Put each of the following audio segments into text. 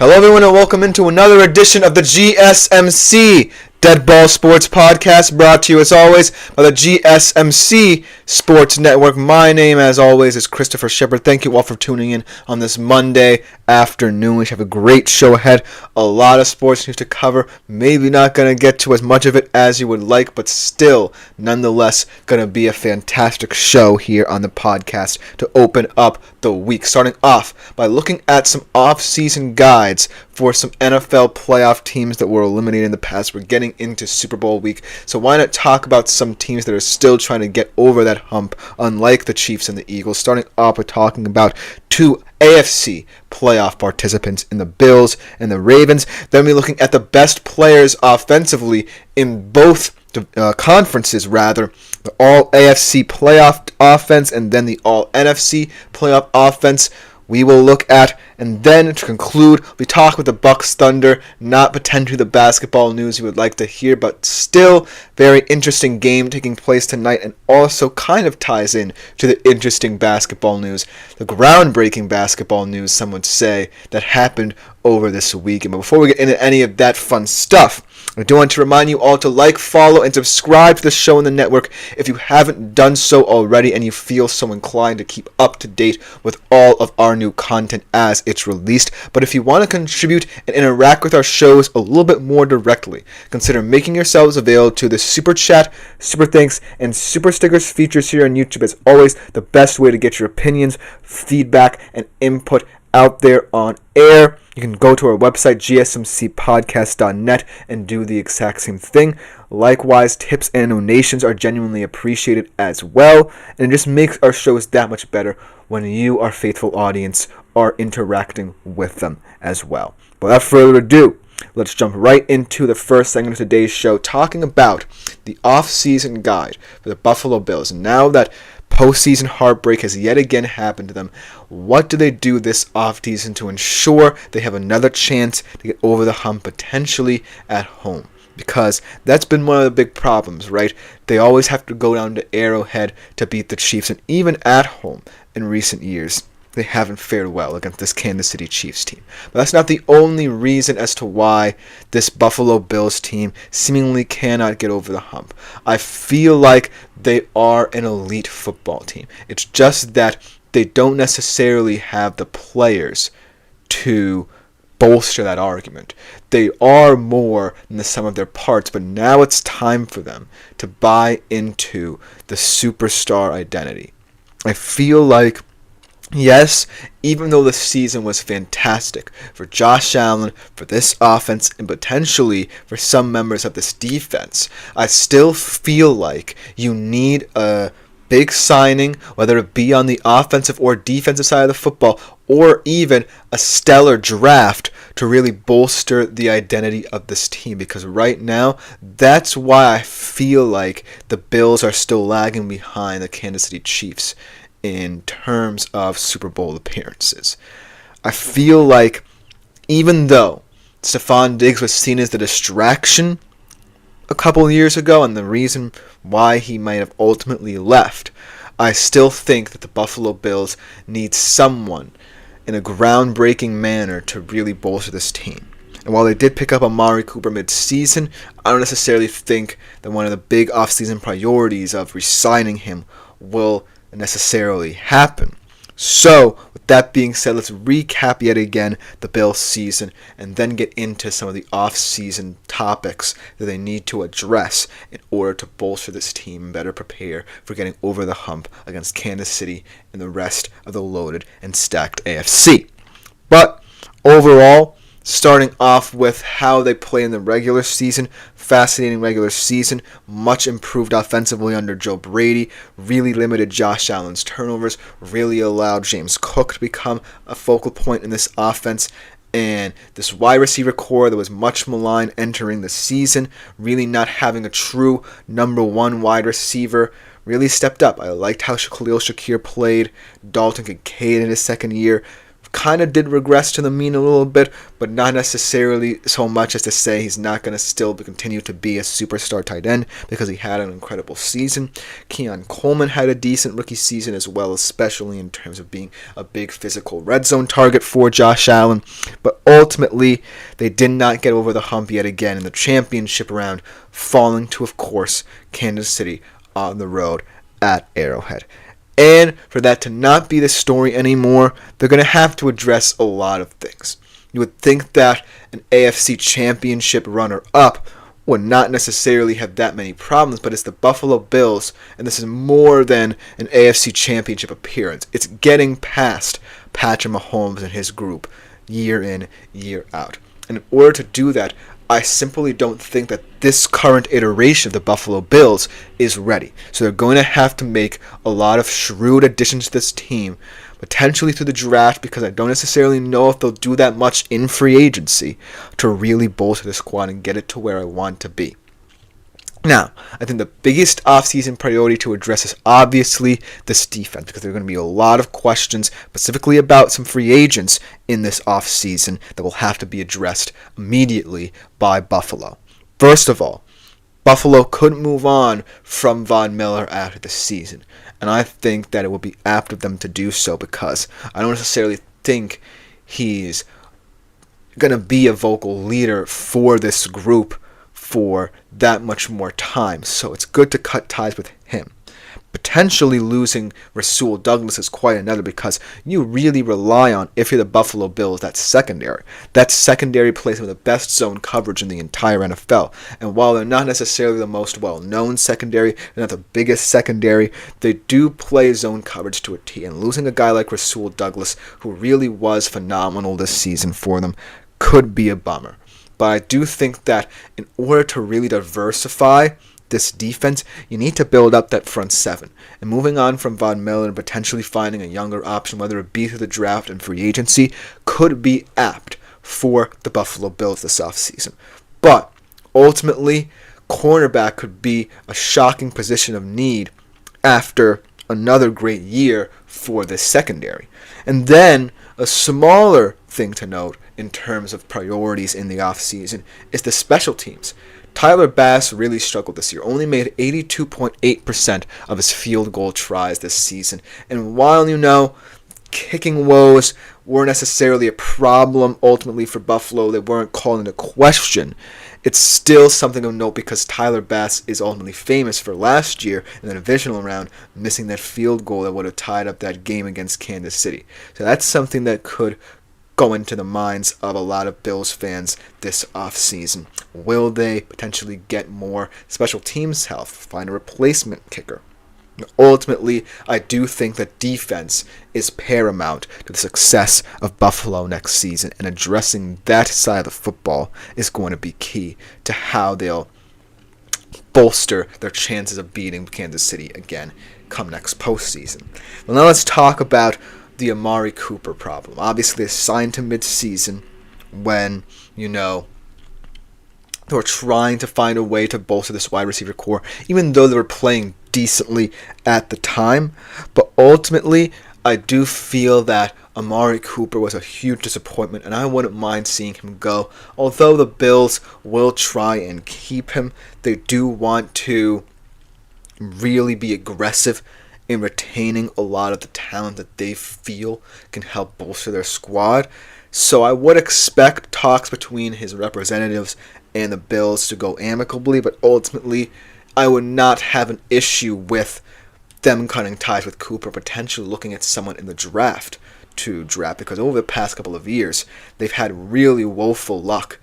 Hello everyone and welcome into another edition of the GSMC Dead Ball Sports Podcast, brought to you as always by the GSMC Sports Network. My name as always is Christopher Shepard. Thank you all for tuning in on this Monday afternoon. We have a great show ahead, a lot of sports news to cover. Maybe not going to get to as much of it as you would like, but still nonetheless going to be a fantastic show here on the podcast to open up the week. Starting off by looking at some off-season guides for some NFL playoff teams that were eliminated in the past. We're getting into Super Bowl week, so why not talk about some teams that are still trying to get over that hump, unlike the Chiefs and the Eagles. Starting off with talking about two AFC playoff participants in the Bills and the Ravens. Then we're looking at the best players offensively in both conferences, the all AFC playoff offense and then the all NFC playoff offense we will look at. And then to conclude, we talk with the Bucks Thunder, not potentially the basketball news you would like to hear, but still very interesting game taking place tonight, and also kind of ties in to the interesting basketball news, the groundbreaking basketball news, some would say, that happened over this weekend. But before we get into any of that fun stuff, I do want to remind you all to like, follow, and subscribe to the show in the network if you haven't done so already and you feel so inclined to keep up to date with all of our new content as it's released. But if you want to contribute and interact with our shows a little bit more directly, consider making yourselves available to the Super Chat, Super Thanks, and Super Stickers features here on YouTube. As always, the best way to get your opinions, feedback, and input out there on air. You can go to our website, gsmcpodcast.net, and do the exact same thing. Likewise, tips and donations are genuinely appreciated as well, and it just makes our shows that much better when you, our faithful audience, are interacting with them as well. But without further ado, let's jump right into the first segment of today's show, talking about the off-season guide for the Buffalo Bills. Now that postseason heartbreak has yet again happened to them, what do they do this offseason to ensure they have another chance to get over the hump, potentially at home? Because that's been one of the big problems, right? They always have to go down to Arrowhead to beat the Chiefs, and even at home in recent years, they haven't fared well against this Kansas City Chiefs team. But that's not the only reason as to why this Buffalo Bills team seemingly cannot get over the hump. I feel like they are an elite football team. It's just that they don't necessarily have the players to bolster that argument. They are more than the sum of their parts, but now it's time for them to buy into the superstar identity. I feel like, yes, even though the season was fantastic for Josh Allen, for this offense, and potentially for some members of this defense, I still feel like you need a big signing, whether it be on the offensive or defensive side of the football, or even a stellar draft to really bolster the identity of this team. Because right now, that's why I feel like the Bills are still lagging behind the Kansas City Chiefs in terms of Super Bowl appearances. I feel like even though Stephon Diggs was seen as the distraction a couple years ago and the reason why he might have ultimately left, I still think that the Buffalo Bills need someone in a groundbreaking manner to really bolster this team. And while they did pick up Amari Cooper mid-season, I don't necessarily think that one of the big off-season priorities of re-signing him will necessarily happen. So, with that being said, let's recap yet again the Bills season and then get into some of the off-season topics that they need to address in order to bolster this team and better prepare for getting over the hump against Kansas City and the rest of the loaded and stacked AFC. But overall, starting off with how they play in the regular season, fascinating regular season, much improved offensively under Joe Brady, really limited Josh Allen's turnovers, really allowed James Cook to become a focal point in this offense, and this wide receiver core that was much maligned entering the season, really not having a true number one wide receiver, really stepped up. I liked how Khalil Shakir played, Dalton Kincaid in his second year, kind of did regress to the mean a little bit, but not necessarily so much as to say he's not going to still continue to be a superstar tight end, because he had an incredible season. Keon Coleman had a decent rookie season as well, especially in terms of being a big physical red zone target for Josh Allen. But ultimately, they did not get over the hump yet again in the championship round, falling to, of course, Kansas City on the road at Arrowhead. And for that to not be the story anymore, they're going to have to address a lot of things. You would think that an AFC championship runner-up would not necessarily have that many problems, but it's the Buffalo Bills, and this is more than an AFC championship appearance. It's getting past Patrick Mahomes and his group year in, year out. And in order to do that, I simply don't think that this current iteration of the Buffalo Bills is ready. So they're going to have to make a lot of shrewd additions to this team, potentially through the draft, because I don't necessarily know if they'll do that much in free agency to really bolster the squad and get it to where I want to be. Now, I think the biggest offseason priority to address is obviously this defense, because there are going to be a lot of questions specifically about some free agents in this offseason that will have to be addressed immediately by Buffalo. First of all, Buffalo couldn't move on from Von Miller after the season, and I think that it would be apt of them to do so, because I don't necessarily think he's going to be a vocal leader for this group for that much more time, so it's good to cut ties with him. Potentially losing Rasul Douglas is quite another, because you really rely on, if you're the Buffalo Bills, that secondary. That secondary plays some of the best zone coverage in the entire NFL, and while they're not necessarily the most well-known secondary, they're not the biggest secondary, they do play zone coverage to a T, and losing a guy like Rasul Douglas, who really was phenomenal this season for them, could be a bummer. But I do think that in order to really diversify this defense, you need to build up that front seven. And moving on from Von Miller and potentially finding a younger option, whether it be through the draft and free agency, could be apt for the Buffalo Bills this offseason. But ultimately, cornerback could be a shocking position of need after another great year for this secondary. And then a smaller thing to note in terms of priorities in the offseason is the special teams. Tyler Bass really struggled this year, only made 82.8% of his field goal tries this season. And while, kicking woes weren't necessarily a problem ultimately for Buffalo, they weren't called into question, it's still something of note, because Tyler Bass is ultimately famous for last year in the divisional round missing that field goal that would have tied up that game against Kansas City. So that's something that could go into the minds of a lot of Bills fans this offseason. Will they potentially get more special teams help, find a replacement kicker? Ultimately, I do think that defense is paramount to the success of Buffalo next season, and addressing that side of the football is going to be key to how they'll bolster their chances of beating Kansas City again come next postseason. Well, now let's talk about the Amari Cooper problem. Obviously, they signed him mid-season when, they were trying to find a way to bolster this wide receiver core, even though they were playing decently at the time. But ultimately, I do feel that Amari Cooper was a huge disappointment, and I wouldn't mind seeing him go. Although the Bills will try and keep him, they do want to really be aggressive in retaining a lot of the talent that they feel can help bolster their squad. So I would expect talks between his representatives and the Bills to go amicably, but ultimately I would not have an issue with them cutting ties with Cooper, potentially looking at someone in the draft to draft, because over the past couple of years they've had really woeful luck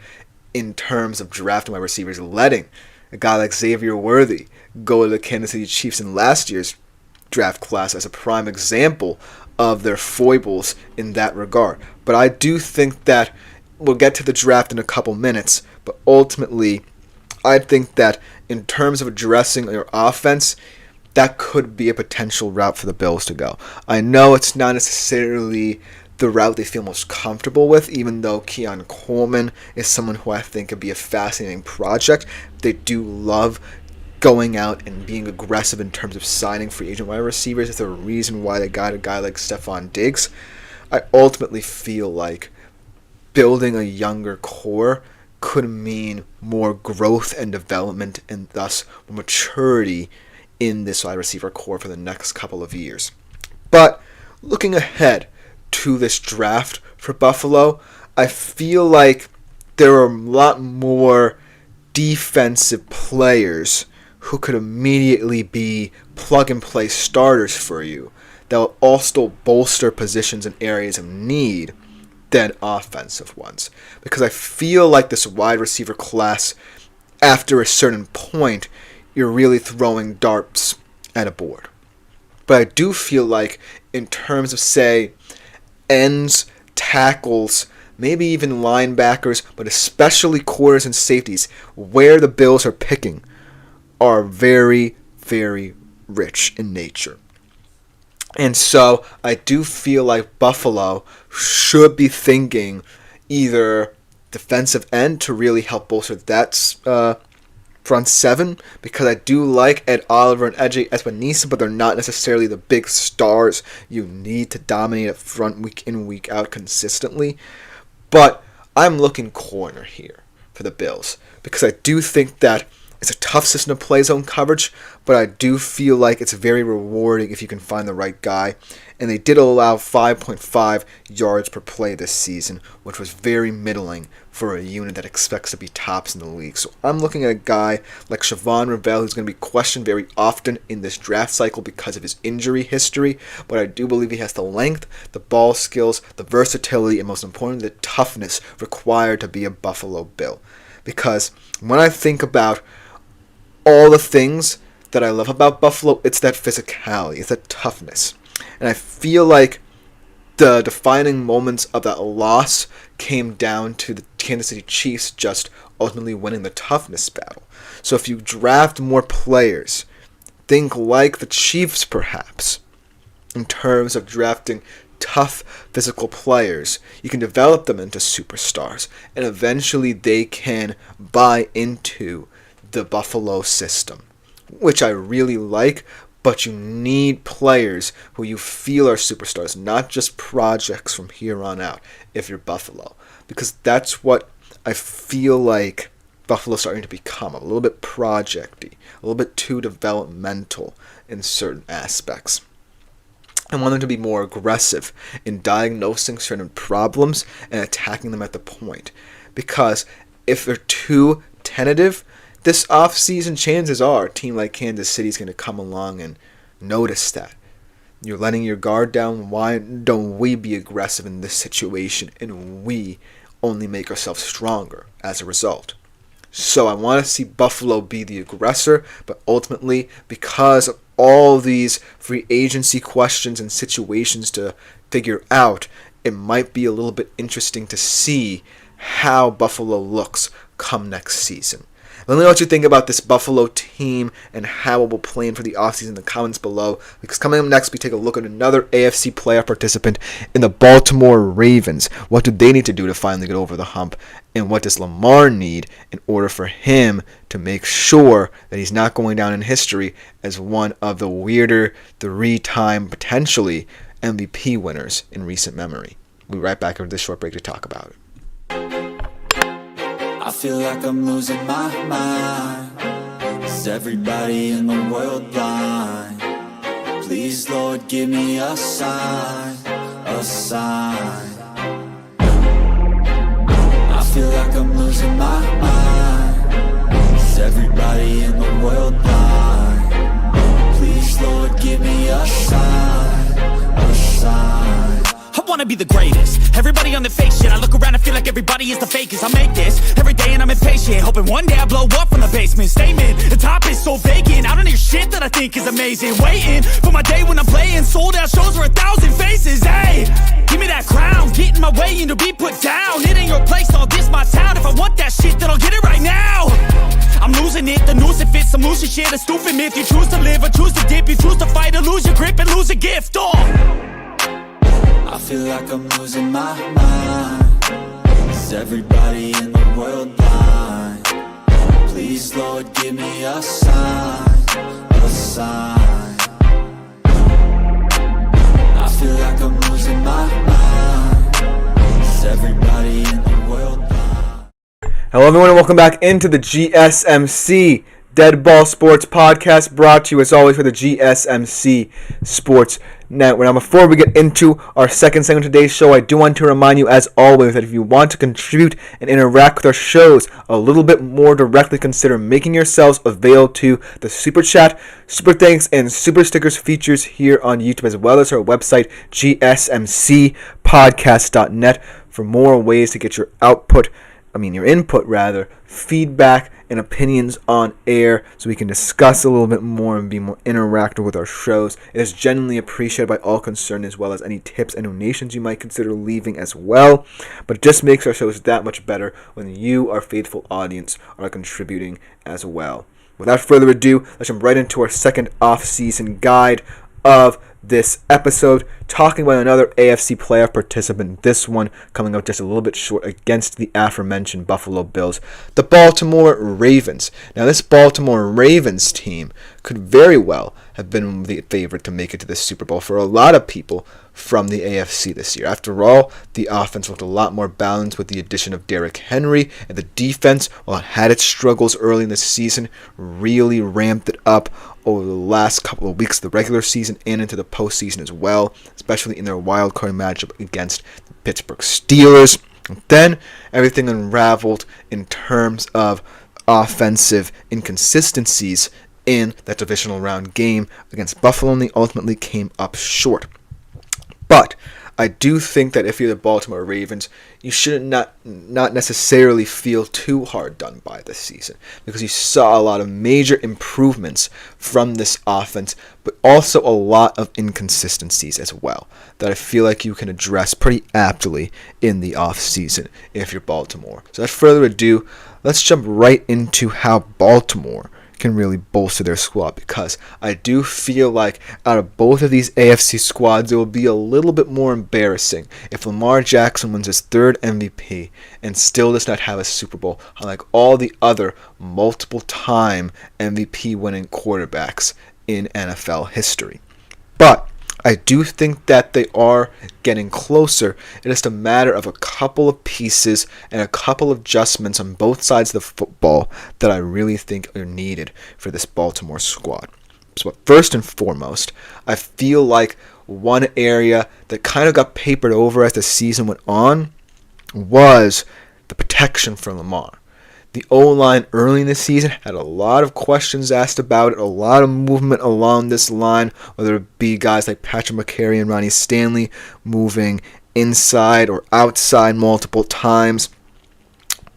in terms of drafting wide receivers, letting a guy like Xavier Worthy go to the Kansas City Chiefs in last year's draft class as a prime example of their foibles in that regard. But I do think that we'll get to the draft in a couple minutes, but ultimately I think that in terms of addressing your offense, that could be a potential route for the Bills to go. I know it's not necessarily the route they feel most comfortable with, even though Keon Coleman is someone who I think could be a fascinating project. They do love going out and being aggressive in terms of signing free agent wide receivers. It's the reason why they got a guy like Stephon Diggs. I ultimately feel like building a younger core could mean more growth and development and thus maturity in this wide receiver core for the next couple of years. But looking ahead to this draft for Buffalo, I feel like there are a lot more defensive players who could immediately be plug-and-play starters for you that will also bolster positions and areas of need than offensive ones. Because I feel like this wide receiver class, after a certain point, you're really throwing darts at a board. But I do feel like in terms of, say, ends, tackles, maybe even linebackers, but especially corners and safeties, where the Bills are picking, are very, very rich in nature. And so I do feel like Buffalo should be thinking either defensive end to really help bolster that front seven, because I do like Ed Oliver and Eje Espinosa, but they're not necessarily the big stars you need to dominate up front week in, week out consistently. But I'm looking corner here for the Bills, because I do think that it's a tough system to play zone coverage, but I do feel like it's very rewarding if you can find the right guy. And they did allow 5.5 yards per play this season, which was very middling for a unit that expects to be tops in the league. So I'm looking at a guy like Siobhan Revell, who's going to be questioned very often in this draft cycle because of his injury history, but I do believe he has the length, the ball skills, the versatility, and most importantly, the toughness required to be a Buffalo Bill. Because when I think about all the things that I love about Buffalo, it's that physicality, it's that toughness. And I feel like the defining moments of that loss came down to the Kansas City Chiefs just ultimately winning the toughness battle. So if you draft more players, think like the Chiefs perhaps, in terms of drafting tough physical players, you can develop them into superstars, and eventually they can buy into the Buffalo system, which I really like. But you need players who you feel are superstars, not just projects from here on out if you're Buffalo. Because that's what I feel like Buffalo's starting to become, a little bit project-y, a little bit too developmental in certain aspects. I want them to be more aggressive in diagnosing certain problems and attacking them at the point. Because if they're too tentative, this offseason, chances are a team like Kansas City is going to come along and notice that. You're letting your guard down. Why don't we be aggressive in this situation and we only make ourselves stronger as a result? So I want to see Buffalo be the aggressor, but ultimately, because of all these free agency questions and situations to figure out, it might be a little bit interesting to see how Buffalo looks come next season. Let me know what you think about this Buffalo team and how it will play in for the offseason in the comments below. Because coming up next, we take a look at another AFC playoff participant in the Baltimore Ravens. What do they need to do to finally get over the hump? And what does Lamar need in order for him to make sure that he's not going down in history as one of the weirder 3-time, potentially, MVP winners in recent memory? We'll be right back after this short break to talk about it. I feel like I'm losing my mind. Is everybody in the world blind? Please, Lord, give me a sign, a sign. I feel like I'm losing my mind. Is everybody in the world blind? Please, Lord, give me a sign, a sign. I wanna be the greatest. Everybody on the fake shit. I look around and feel like everybody is the fakest. I make this every day and I'm impatient, hoping one day I blow up from the basement. Statement, the top is so vacant. I don't hear shit that I think is amazing. Waiting for my day when I'm playing sold out shows for 1,000 faces. Hey, give me that crown. Get in my way and to be put down. It ain't your place, all this my town. If I want that shit, then I'll get it right now. I'm losing it, the noose it fits. I'm losing shit, a stupid myth. You choose to live or choose to dip. You choose to fight or lose your grip and lose a gift. I feel like I'm losing my mind. Is everybody in the world blind? Please, Lord, give me a sign, a sign. I feel like I'm losing my mind. Hello, everyone, and welcome back into the GSMC Dead Ball Sports Podcast, brought to you as always for the GSMC Sports Network. Now, before we get into our second segment of today's show, I do want to remind you, as always, that if you want to contribute and interact with our shows a little bit more directly, consider making yourselves available to the Super Chat, Super Thanks, and Super Stickers features here on YouTube, as well as our website, gsmcpodcast.net, for more ways to get your input, feedback and opinions on air, so we can discuss a little bit more and be more interactive with our shows. It is genuinely appreciated by all concerned, as well as any tips and donations you might consider leaving as well. But it just makes our shows that much better when you, our faithful audience, are contributing as well. Without further ado, let's jump right into our second off-season guide of this episode, talking about another AFC playoff participant, this one coming up just a little bit short against the aforementioned Buffalo Bills, the Baltimore Ravens. Now, this Baltimore Ravens team could very well have been the favorite to make it to the Super Bowl for a lot of people from the AFC this year. After all, the offense looked a lot more balanced with the addition of Derrick Henry, and the defense, while it had its struggles early in the season, really ramped it up over the last couple of weeks of the regular season and into the postseason as well, especially in their wild card matchup against the Pittsburgh Steelers. And then everything unraveled in terms of offensive inconsistencies in that divisional round game against Buffalo, and they ultimately came up short. But I do think that if you're the Baltimore Ravens, you should not necessarily feel too hard done by this season, because you saw a lot of major improvements from this offense, but also a lot of inconsistencies as well that I feel like you can address pretty aptly in the offseason if you're Baltimore. So without further ado, let's jump right into how Baltimore can really bolster their squad, because I do feel like out of both of these AFC squads, it will be a little bit more embarrassing if Lamar Jackson wins his third MVP and still does not have a Super Bowl, unlike all the other multiple-time MVP winning quarterbacks in NFL history. But I do think that they are getting closer. It is a matter of a couple of pieces and a couple of adjustments on both sides of the football that I really think are needed for this Baltimore squad. So first and foremost, I feel like one area that kind of got papered over as the season went on was the protection for Lamar. The O-line early in the season had a lot of questions asked about it, a lot of movement along this line, whether it be guys like Patrick McCary and Ronnie Stanley moving inside or outside multiple times,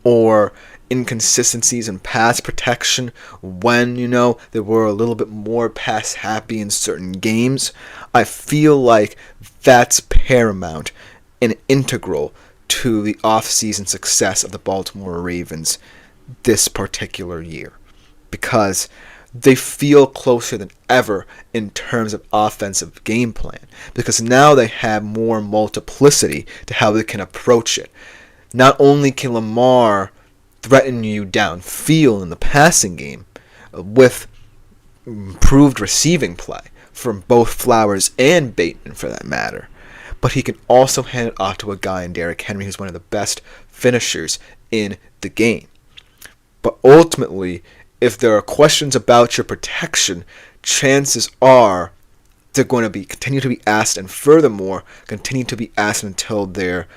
or inconsistencies in pass protection when, they were a little bit more pass happy in certain games. I feel like that's paramount and integral to the offseason success of the Baltimore Ravens this particular year, because they feel closer than ever in terms of offensive game plan, because now they have more multiplicity to how they can approach it. Not only can Lamar threaten you downfield in the passing game with improved receiving play from both Flowers and Bateman for that matter, but he can also hand it off to a guy in Derrick Henry who's one of the best finishers in the game. But ultimately, if there are questions about your protection, chances are they're going to continue to be asked, and furthermore, continue to be asked until they're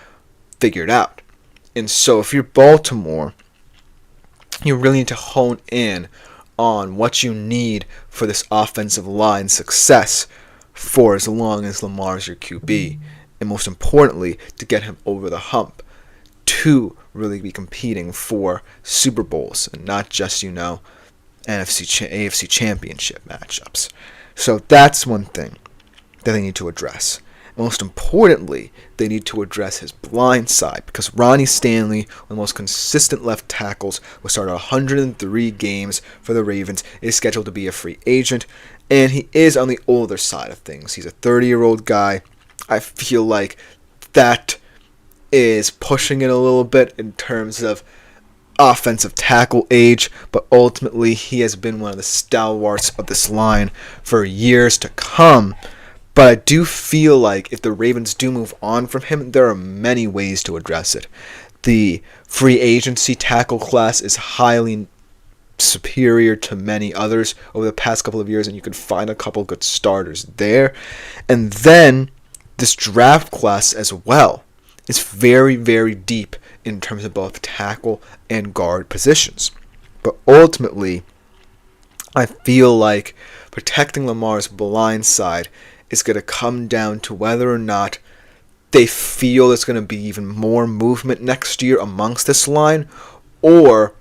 figured out. And so if you're Baltimore, you really need to hone in on what you need for this offensive line success for as long as Lamar's your QB, and most importantly, to get him over the hump to really be competing for Super Bowls and not just, AFC championship matchups. So that's one thing that they need to address. Most importantly, they need to address his blind side, because Ronnie Stanley, one of the most consistent left tackles, will start 103 games for the Ravens, is scheduled to be a free agent, and he is on the older side of things. He's a 30-year-old guy. I feel like that is pushing it a little bit in terms of offensive tackle age, but ultimately he has been one of the stalwarts of this line for years to come. But I do feel like if the Ravens do move on from him, there are many ways to address it. the free agency tackle class is highly superior to many others over the past couple of years, and you can find a couple good starters there. And then this draft class as well is very, very deep in terms of both tackle and guard positions. But ultimately, I feel like protecting Lamar's blind side is going to come down to whether or not they feel there's going to be even more movement next year amongst this line, or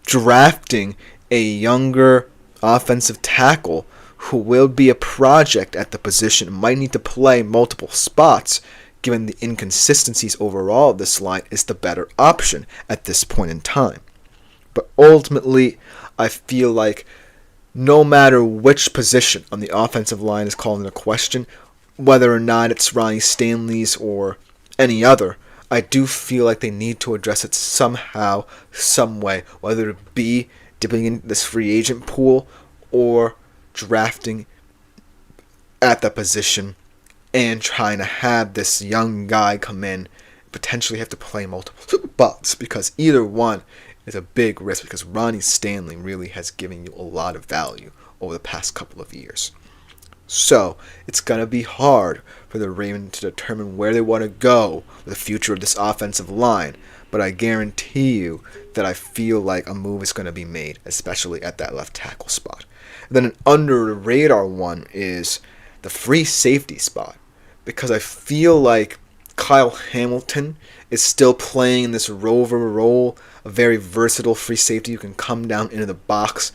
drafting a younger offensive tackle who will be a project at the position, might need to play multiple spots, given the inconsistencies overall of this line, is the better option at this point in time. But ultimately, I feel like no matter which position on the offensive line is called into question, whether or not it's Ronnie Stanley's or any other, I do feel like they need to address it somehow, some way, whether it be dipping into this free agent pool or drafting at that position and trying to have this young guy come in, potentially have to play multiple spots, because either one is a big risk, because Ronnie Stanley really has given you a lot of value over the past couple of years. So it's going to be hard for the Ravens to determine where they want to go with the future of this offensive line, but I guarantee you that I feel like a move is going to be made, especially at that left tackle spot. And then an under-the-radar one is the free safety spot, because I feel like Kyle Hamilton is still playing in this rover role, a very versatile free safety who can come down into the box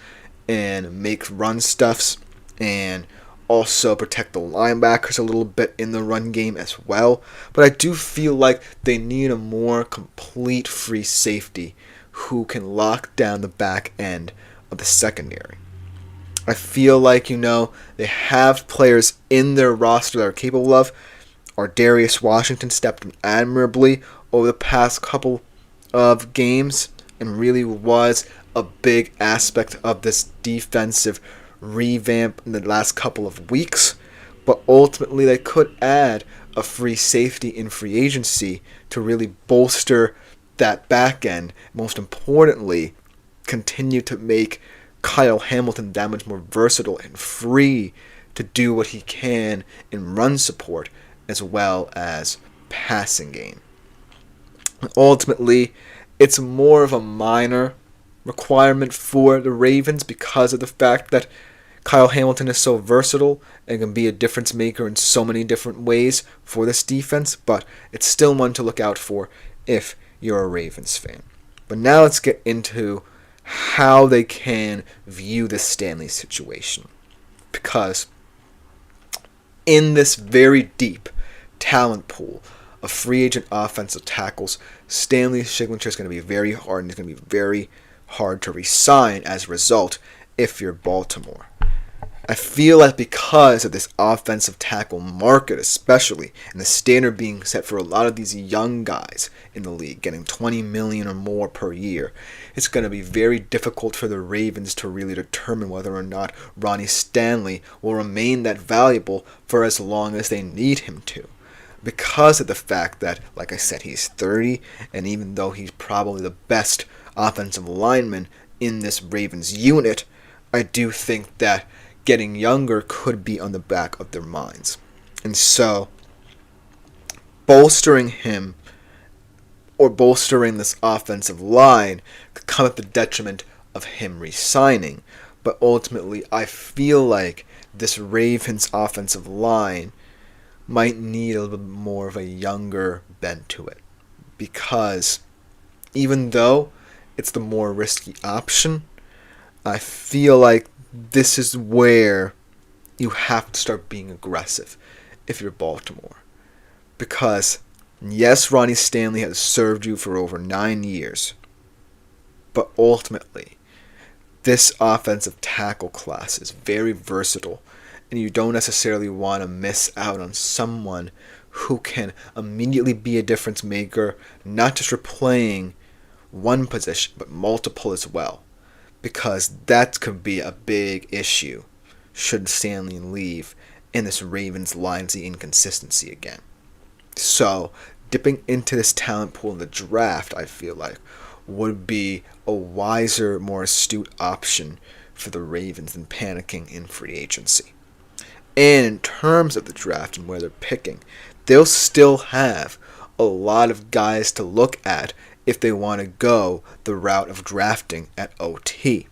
and make run stuffs and also protect the linebackers a little bit in the run game as well. But I do feel like they need a more complete free safety who can lock down the back end of the secondary. I feel like, they have players in their roster that are capable of. Darius Washington stepped in admirably over the past couple of games and really was a big aspect of this defensive revamp in the last couple of weeks. But ultimately, they could add a free safety in free agency to really bolster that back end. Most importantly, continue to make Kyle Hamilton that much more versatile and free to do what he can in run support as well as passing game. Ultimately, it's more of a minor requirement for the Ravens because of the fact that Kyle Hamilton is so versatile and can be a difference maker in so many different ways for this defense, but it's still one to look out for if you're a Ravens fan. But now let's get into how they can view this Stanley situation. Because in this very deep talent pool of free agent offensive tackles, Stanley's signature is going to be very hard, and it's going to be very hard to re-sign as a result if you're Baltimore. I feel like because of this offensive tackle market especially, and the standard being set for a lot of these young guys in the league, getting $20 million or more per year, it's going to be very difficult for the Ravens to really determine whether or not Ronnie Stanley will remain that valuable for as long as they need him to. Because of the fact that, like I said, he's 30, and even though he's probably the best offensive lineman in this Ravens unit, I do think that getting younger could be on the back of their minds. And so, bolstering him or bolstering this offensive line could come at the detriment of him re-signing. But ultimately, I feel like this Ravens offensive line might need a little bit more of a younger bent to it. Because even though it's the more risky option, I feel like this is where you have to start being aggressive if you're Baltimore. Because, yes, Ronnie Stanley has served you for over 9 years. But ultimately, this offensive tackle class is very versatile. And you don't necessarily want to miss out on someone who can immediately be a difference maker, not just replaying one position, but multiple as well. Because that could be a big issue should Stanley leave and this Ravens line see inconsistency again. So dipping into this talent pool in the draft, I feel like, would be a wiser, more astute option for the Ravens than panicking in free agency. And in terms of the draft and where they're picking, they'll still have a lot of guys to look at if they want to go the route of drafting at OT.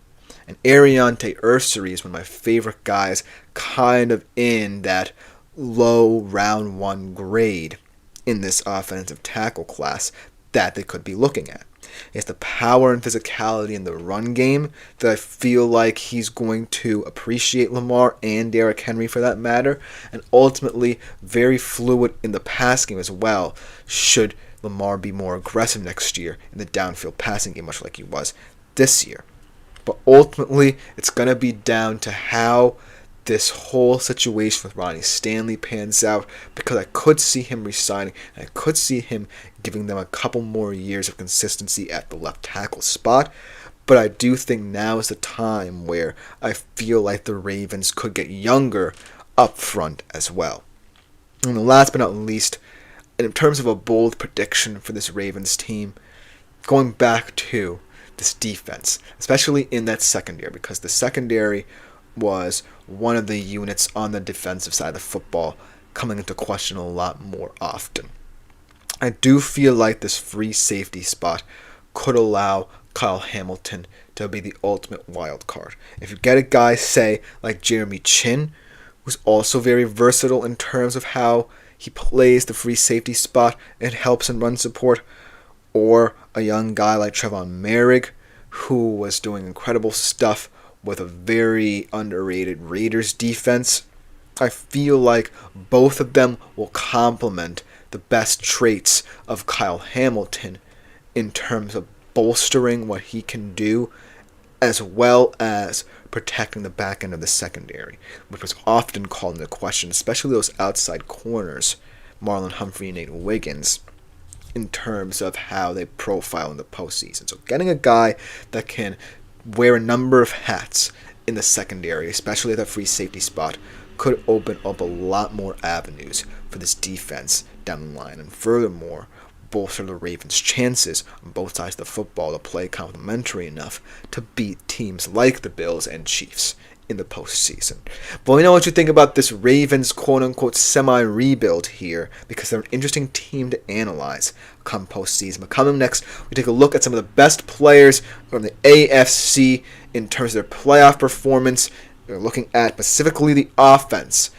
And Ariante Ursary is one of my favorite guys, kind of in that low round 1 grade in this offensive tackle class that they could be looking at. He has the power and physicality in the run game that I feel like he's going to appreciate Lamar and Derrick Henry for that matter, and ultimately very fluid in the pass game as well, should Lamar be more aggressive next year in the downfield passing game, much like he was this year. But ultimately, it's going to be down to how this whole situation with Ronnie Stanley pans out, because I could see him resigning, and I could see him giving them a couple more years of consistency at the left tackle spot. But I do think now is the time where I feel like the Ravens could get younger up front as well. And last but not least, in terms of a bold prediction for this Ravens team, going back to this defense, especially in that secondary, because the secondary was one of the units on the defensive side of the football coming into question a lot more often. I do feel like this free safety spot could allow Kyle Hamilton to be the ultimate wild card. If you get a guy, say, like Jeremy Chin, who's also very versatile in terms of how he plays the free safety spot and helps in run support, or a young guy like Trevon Merrick, who was doing incredible stuff with a very underrated Raiders defense, I feel like both of them will complement the best traits of Kyle Hamilton in terms of bolstering what he can do, as well as protecting the back end of the secondary, which was often called into question, especially those outside corners, Marlon Humphrey and Nate Wiggins, in terms of how they profile in the postseason. So getting a guy that can wear a number of hats in the secondary, especially at the free safety spot, could open up a lot more avenues for this defense down the line, and furthermore, bolster the Ravens' chances on both sides of the football to play complementary enough to beat teams like the Bills and Chiefs in the postseason. But we know what you think about this Ravens quote-unquote semi-rebuild here, because they're an interesting team to analyze come postseason. But coming next, we take a look at some of the best players from the AFC in terms of their playoff performance. We're looking at specifically the offense.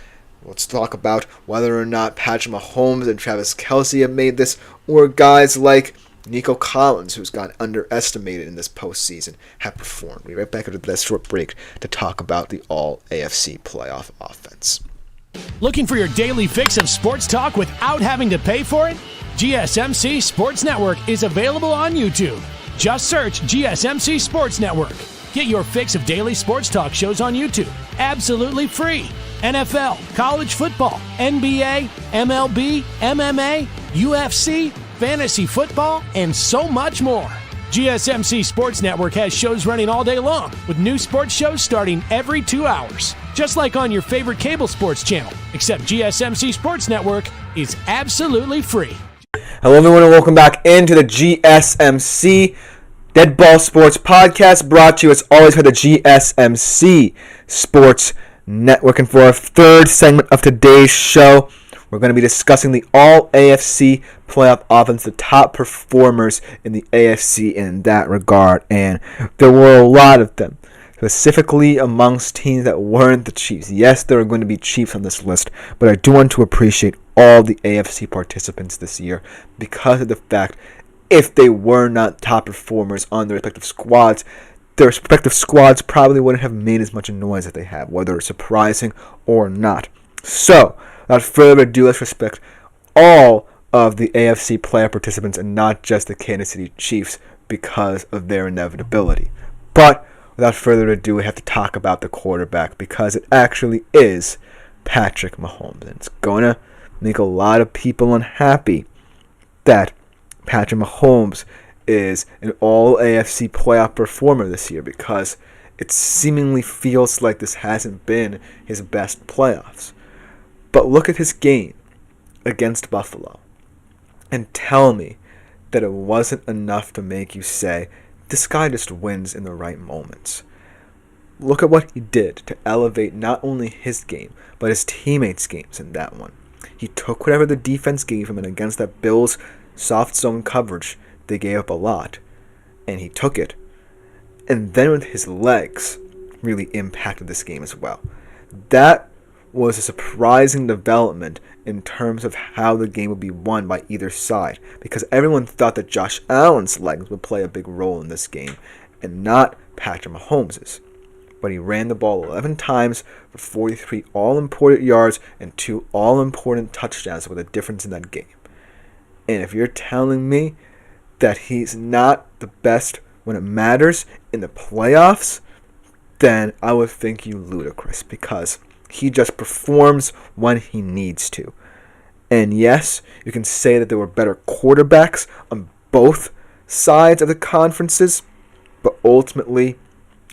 Let's talk about whether or not Patrick Mahomes and Travis Kelce have made this, or guys like Nico Collins, who's got underestimated in this postseason, have performed. We'll be right back after this short break to talk about the all-AFC playoff offense. Looking for your daily fix of sports talk without having to pay for it? GSMC Sports Network is available on YouTube. Just search GSMC Sports Network. Get your fix of daily sports talk shows on YouTube, absolutely free. NFL, college football, NBA, MLB, MMA, UFC, fantasy football, and so much more. GSMC Sports Network has shows running all day long, with new sports shows starting every 2 hours. Just like on your favorite cable sports channel, except GSMC Sports Network is absolutely free. Hello everyone and welcome back into the GSMC Dead Ball Sports Podcast, brought to you as always by the GSMC Sports Network. And for our third segment of today's show, we're going to be discussing the all-AFC playoff offense, the top performers in the AFC in that regard. And there were a lot of them, specifically amongst teams that weren't the Chiefs. Yes, there are going to be Chiefs on this list, but I do want to appreciate all the AFC participants this year because of the fact if they were not top performers on their respective squads, their respective squads probably wouldn't have made as much noise as they have, whether it's surprising or not. So, without further ado, let's respect all of the AFC playoff participants and not just the Kansas City Chiefs because of their inevitability. But without further ado, we have to talk about the quarterback because it actually is Patrick Mahomes. And it's going to make a lot of people unhappy that Patrick Mahomes is an all-AFC playoff performer this year because it seemingly feels like this hasn't been his best playoffs. But look at his game against Buffalo. and tell me that it wasn't enough to make you say, this guy just wins in the right moments. Look at what he did to elevate not only his game, but his teammates' games in that one. He took whatever the defense gave him, and against that Bills soft zone coverage, they gave up a lot, and he took it. And then with his legs, really impacted this game as well. That was a surprising development in terms of how the game would be won by either side, because everyone thought that Josh Allen's legs would play a big role in this game and not Patrick Mahomes's. But he ran the ball 11 times for 43 all-important yards and 2 all-important touchdowns with a difference in that game. And if you're telling me that he's not the best when it matters in the playoffs, then I would think you ludicrous, because he just performs when he needs to. And yes, you can say that there were better quarterbacks on both sides of the conferences, but ultimately,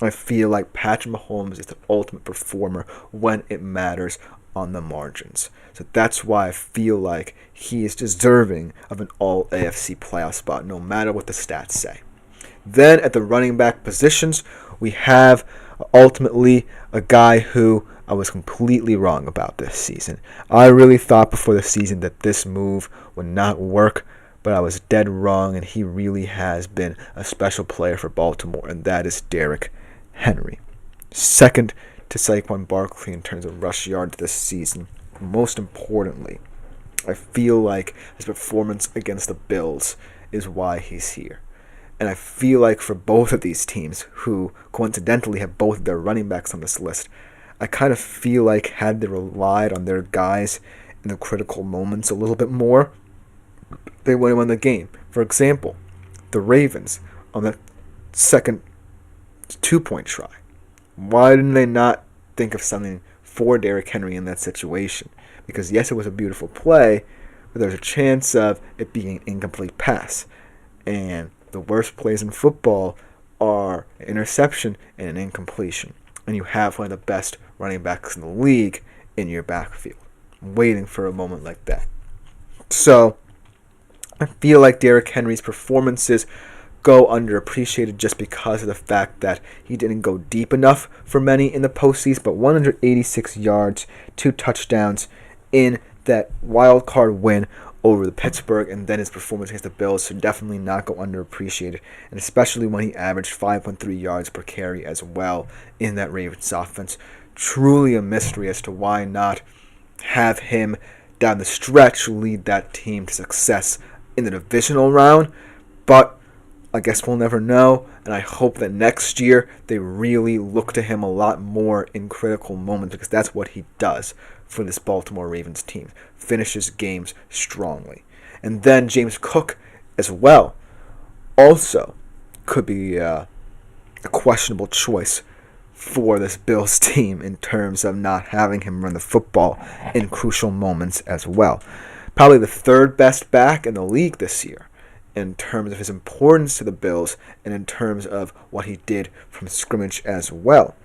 I feel like Patrick Mahomes is the ultimate performer when it matters on the margins. So that's why I feel like he is deserving of an all AFC playoff spot, no matter what the stats say. Then at the running back positions, we have ultimately a guy who I was completely wrong about this season. I really thought before the season that this move would not work, but I was dead wrong, and he really has been a special player for Baltimore, and that is Derrick Henry. Second to Saquon Barkley in terms of rush yards this season. Most importantly, I feel like his performance against the Bills is why he's here. And I feel like for both of these teams, who coincidentally have both of their running backs on this list, I kind of feel like had they relied on their guys in the critical moments a little bit more, they would have won the game. For example, the Ravens on that second 2-point try. Why didn't they not think of something for Derrick Henry in that situation? Because yes, it was a beautiful play, but there's a chance of it being an incomplete pass. And the worst plays in football are an interception and an incompletion. And you have one of the best running backs in the league in your backfield, waiting for a moment like that. So I feel like Derrick Henry's performances go underappreciated just because of the fact that he didn't go deep enough for many in the postseason, but 186 yards, 2 touchdowns in that wild card win over the Pittsburgh, and then his performance against the Bills should definitely not go underappreciated, and especially when he averaged 5.3 yards per carry as well in that Ravens offense. Truly a mystery as to why not have him down the stretch lead that team to success in the divisional round, but I guess we'll never know, and I hope that next year they really look to him a lot more in critical moments, because that's what he does for this Baltimore Ravens team. Finishes games strongly. And then James Cook as well also could be a questionable choice for this Bills team in terms of not having him run the football in crucial moments as well. Probably the third best back in the league this year in terms of his importance to the Bills and in terms of what he did from scrimmage as well.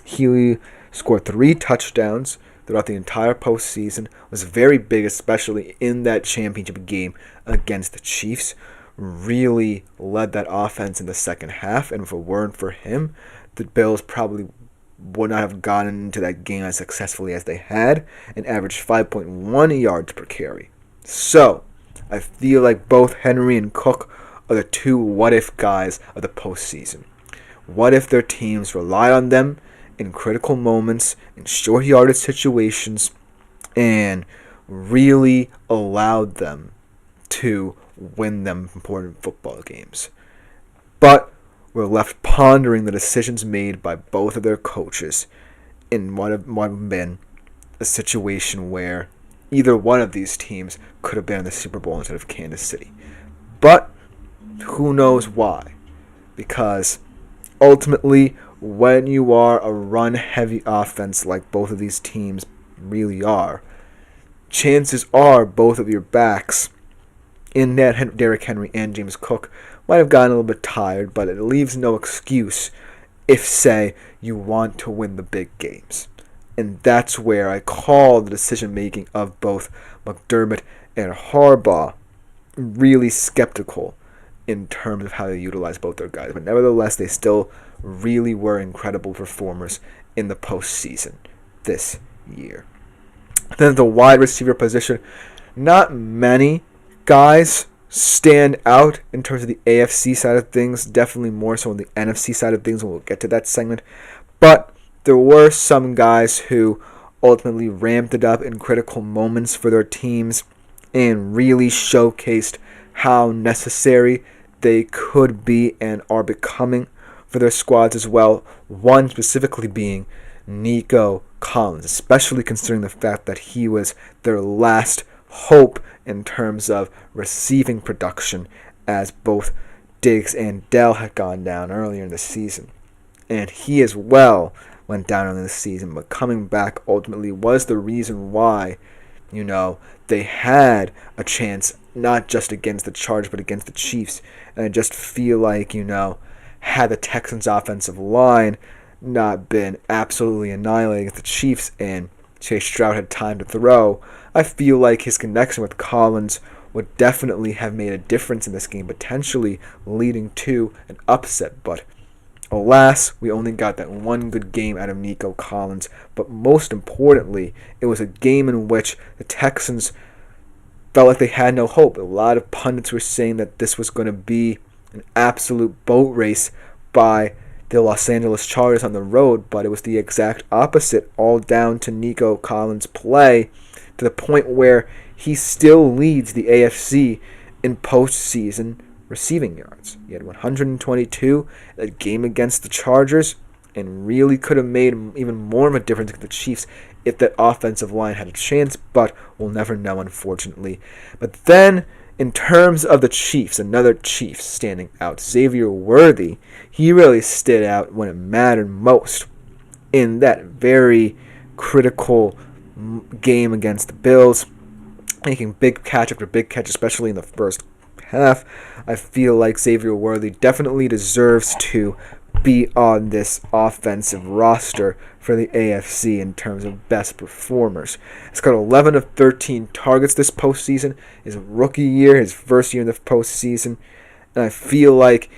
He scored 3 touchdowns throughout the entire postseason, was very big, especially in that championship game against the Chiefs. Really led that offense in the second half, and if it weren't for him, the Bills probably would not have gotten into that game as successfully as they had, and averaged 5.1 yards per carry. So I feel like both Henry and Cook are the 2 what-if guys of the postseason. What if their teams relied on them in critical moments, in short yardage situations, and really allowed them to win them important football games? But we're left pondering the decisions made by both of their coaches in what have been a situation where either one of these teams could have been in the Super Bowl instead of Kansas City. But who knows why? Because ultimately, when you are a run-heavy offense like both of these teams really are, chances are both of your backs in that Derrick Henry and James Cook might have gotten a little bit tired, but it leaves no excuse if, say, you want to win the big games. And that's where I call the decision-making of both McDermott and Harbaugh really skeptical in terms of how they utilize both their guys. But nevertheless, they still really were incredible performers in the postseason this year. Then at the wide receiver position, not many guys stand out in terms of the AFC side of things, definitely more so on the NFC side of things, and we'll get to that segment. But there were some guys who ultimately ramped it up in critical moments for their teams and really showcased how necessary they could be and are becoming for their squads as well. One specifically being Nico Collins, especially considering the fact that he was their last hope in terms of receiving production, as both Diggs and Dell had gone down earlier in the season. And he as well went down in the season, but coming back ultimately was the reason why, they had a chance not just against the Chargers but against the Chiefs. And I just feel like, had the Texans' offensive line not been absolutely annihilating the Chiefs and Chase Stroud had time to throw, I feel like his connection with Collins would definitely have made a difference in this game, potentially leading to an upset. But alas, we only got that one good game out of Nico Collins. But most importantly, it was a game in which the Texans felt like they had no hope. A lot of pundits were saying that this was going to be an absolute boat race by the Los Angeles Chargers on the road, but it was the exact opposite, all down to Nico Collins' play, to the point where he still leads the AFC in postseason receiving yards. He had 122 in that game against the Chargers and really could have made even more of a difference against the Chiefs if that offensive line had a chance, but we'll never know, unfortunately. But then, in terms of the Chiefs, another Chiefs standing out, Xavier Worthy, he really stood out when it mattered most in that very critical game against the Bills, making big catch after big catch, especially in the first half. I feel like Xavier Worthy definitely deserves to be on this offensive roster for the AFC in terms of best performers. He's got 11 of 13 targets this postseason, his rookie year, his first year in the postseason, and I feel like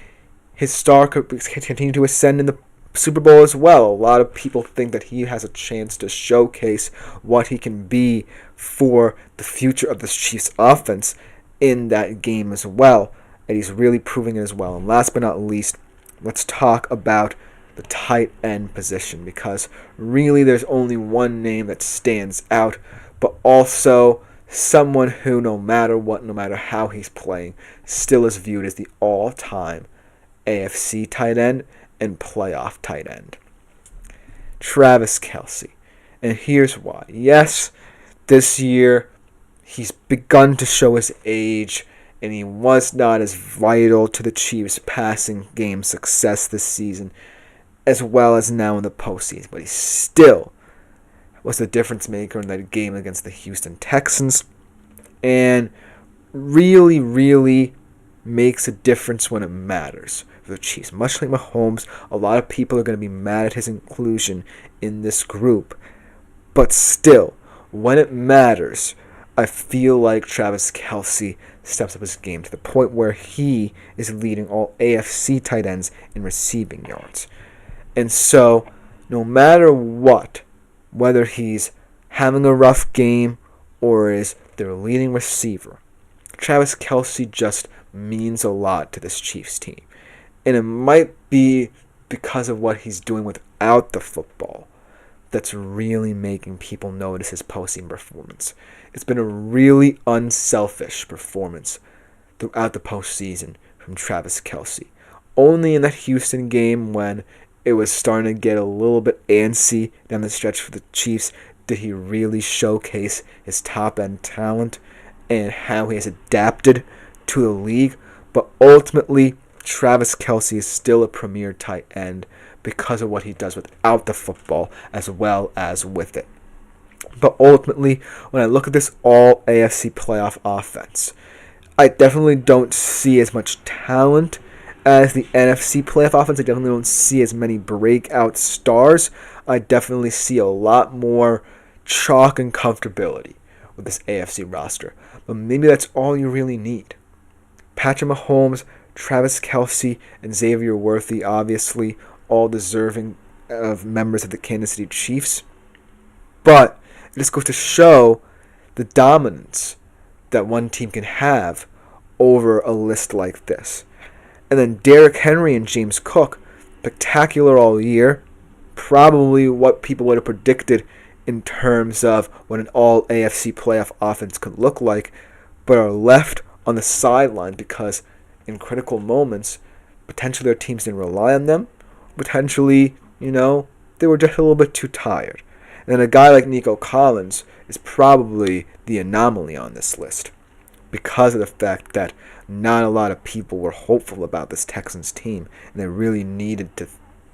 his star could continue to ascend in the Super Bowl as well. A lot of people think that he has a chance to showcase what he can be for the future of this Chiefs offense in that game as well, and he's really proving it as well. And last but not least, let's talk about the tight end position, because really there's only one name that stands out, but also someone who, no matter what, no matter how he's playing, still is viewed as the all-time AFC tight end and playoff tight end. Travis Kelce. And here's why. Yes, this year he's begun to show his age, and he was not as vital to the Chiefs' passing game success this season as well as now in the postseason. But he still was the difference maker in that game against the Houston Texans and really, really makes a difference when it matters for the Chiefs. Much like Mahomes, a lot of people are going to be mad at his inclusion in this group. But still, when it matters, I feel like Travis Kelce steps up his game to the point where he is leading all AFC tight ends in receiving yards. And so, no matter what, whether he's having a rough game or is their leading receiver, Travis Kelce just means a lot to this Chiefs team. And it might be because of what he's doing without the football that's really making people notice his postseason performance. It's been a really unselfish performance throughout the postseason from Travis Kelce. Only in that Houston game, when it was starting to get a little bit antsy down the stretch for the Chiefs, did he really showcase his top-end talent and how he has adapted to the league. But ultimately, Travis Kelce is still a premier tight end because of what he does without the football as well as with it. But ultimately, when I look at this all AFC playoff offense, I definitely don't see as much talent as the NFC playoff offense. I definitely don't see as many breakout stars. I definitely see a lot more chalk and comfortability with this AFC roster. But maybe that's all you really need. Patrick Mahomes, Travis Kelce, and Xavier Worthy, obviously, all deserving of members of the Kansas City Chiefs. But it just goes to show the dominance that one team can have over a list like this. And then Derrick Henry and James Cook, spectacular all year. Probably what people would have predicted in terms of what an all AFC playoff offense could look like, but are left on the sideline because in critical moments, potentially their teams didn't rely on them. Potentially, they were just a little bit too tired. And then a guy like Nico Collins is probably the anomaly on this list because of the fact that not a lot of people were hopeful about this Texans team, and they really needed to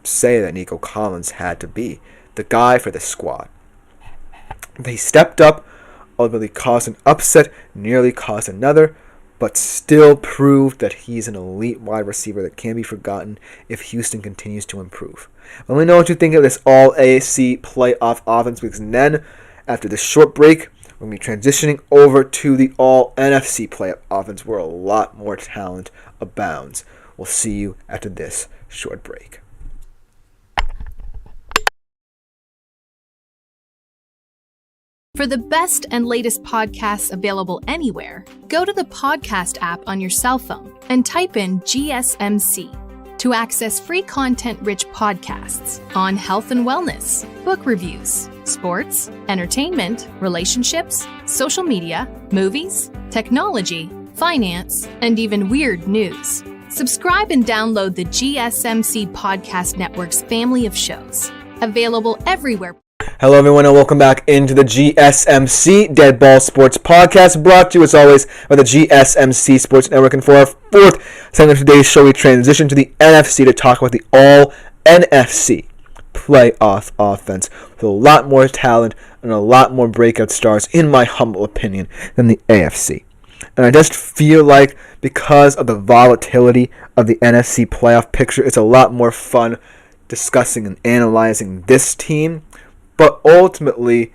say that Nico Collins had to be the guy for this squad. They stepped up, ultimately caused an upset, nearly caused another, but still proved that he's an elite wide receiver that can't be forgotten if Houston continues to improve. Let me know what you think of this all AFC playoff offense, because then, after this short break, we're going to be transitioning over to the all NFC playoff offense where a lot more talent abounds. We'll see you after this short break. For the best and latest podcasts available anywhere, go to the podcast app on your cell phone and type in GSMC to access free content-rich podcasts on health and wellness, book reviews, sports, entertainment, relationships, social media, movies, technology, finance, and even weird news. Subscribe and download the GSMC Podcast Network's family of shows, available everywhere. Segment Hello, everyone, and welcome back into the GSMC Dead Ball Sports Podcast, brought to you, as always, by the GSMC Sports Network. And for our fourth segment of today's show, we transition to the NFC to talk about the all-NFC playoff offense with a lot more talent and a lot more breakout stars, in my humble opinion, than the AFC. And I just feel like because of the volatility of the NFC playoff picture, it's a lot more fun discussing and analyzing this team. But ultimately,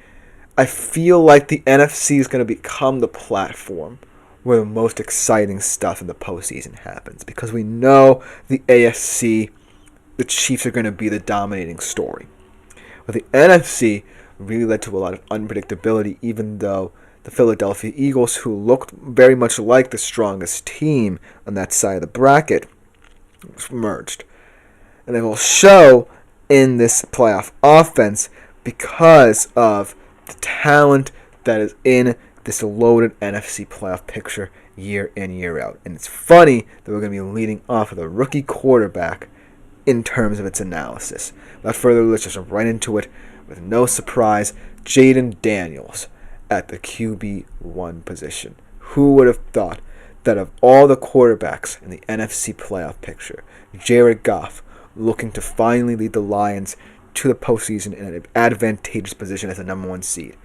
I feel like the NFC is going to become the platform where the most exciting stuff in the postseason happens. Because we know the AFC, the Chiefs are going to be the dominating story. But the NFC really led to a lot of unpredictability, even though the Philadelphia Eagles, who looked very much like the strongest team on that side of the bracket, merged. And they will show in this playoff offense because of the talent that is in this loaded NFC playoff picture year in, year out. And it's funny that we're going to be leading off with a rookie quarterback in terms of its analysis. Without further ado, let's just jump right into it with no surprise. Jaden Daniels at the QB1 position. Who would have thought that of all the quarterbacks in the NFC playoff picture, Jared Goff looking to finally lead the Lions to the postseason in an advantageous position as the number one seed.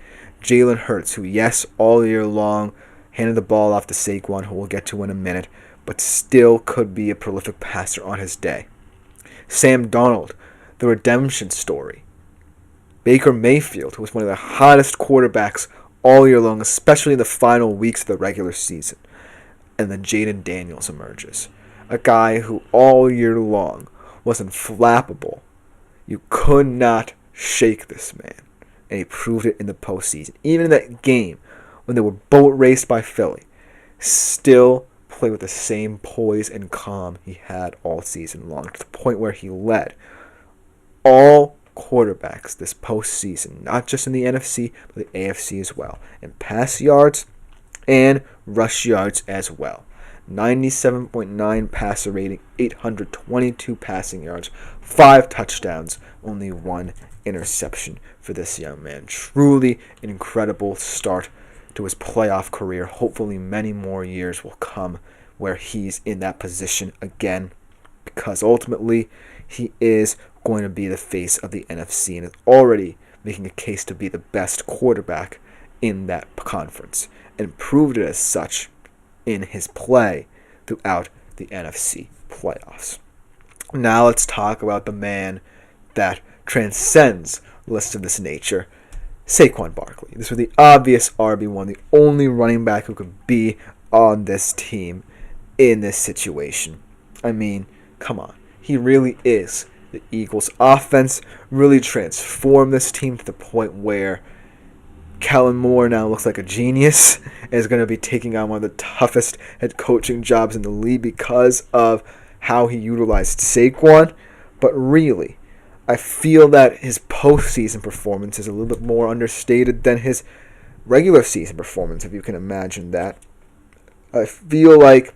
Jalen Hurts, who, yes, all year long handed the ball off to Saquon, who we'll get to in a minute, but still could be a prolific passer on his day. Sam Darnold, the redemption story. Baker Mayfield, who was one of the hottest quarterbacks all year long, especially in the final weeks of the regular season. And then Jaden Daniels emerges. A guy who all year long was unflappable. You could not shake this man. And he proved it in the postseason. Even in that game, when they were boat raced by Philly, still played with the same poise and calm he had all season long, to the point where he led all quarterbacks this postseason, not just in the NFC, but the AFC as well, in pass yards and rush yards as well. 97.9 passer rating, 822 passing yards, 5 touchdowns, only 1 interception for this young man. Truly an incredible start to his playoff career. Hopefully many more years will come where he's in that position again, because ultimately he is going to be the face of the NFC and is already making a case to be the best quarterback in that conference, and proved it as such in his play throughout the NFC playoffs. Now let's talk about the man that transcends lists of this nature, Saquon Barkley. This was the obvious RB1, the only running back who could be on this team, in this situation. I mean, come on. He really is. The Eagles' offense really transformed this team to the point where Kellen Moore now looks like a genius and is going to be taking on one of the toughest head coaching jobs in the league because of how he utilized Saquon. But really, I feel that his postseason performance is a little bit more understated than his regular season performance, if you can imagine that. I feel like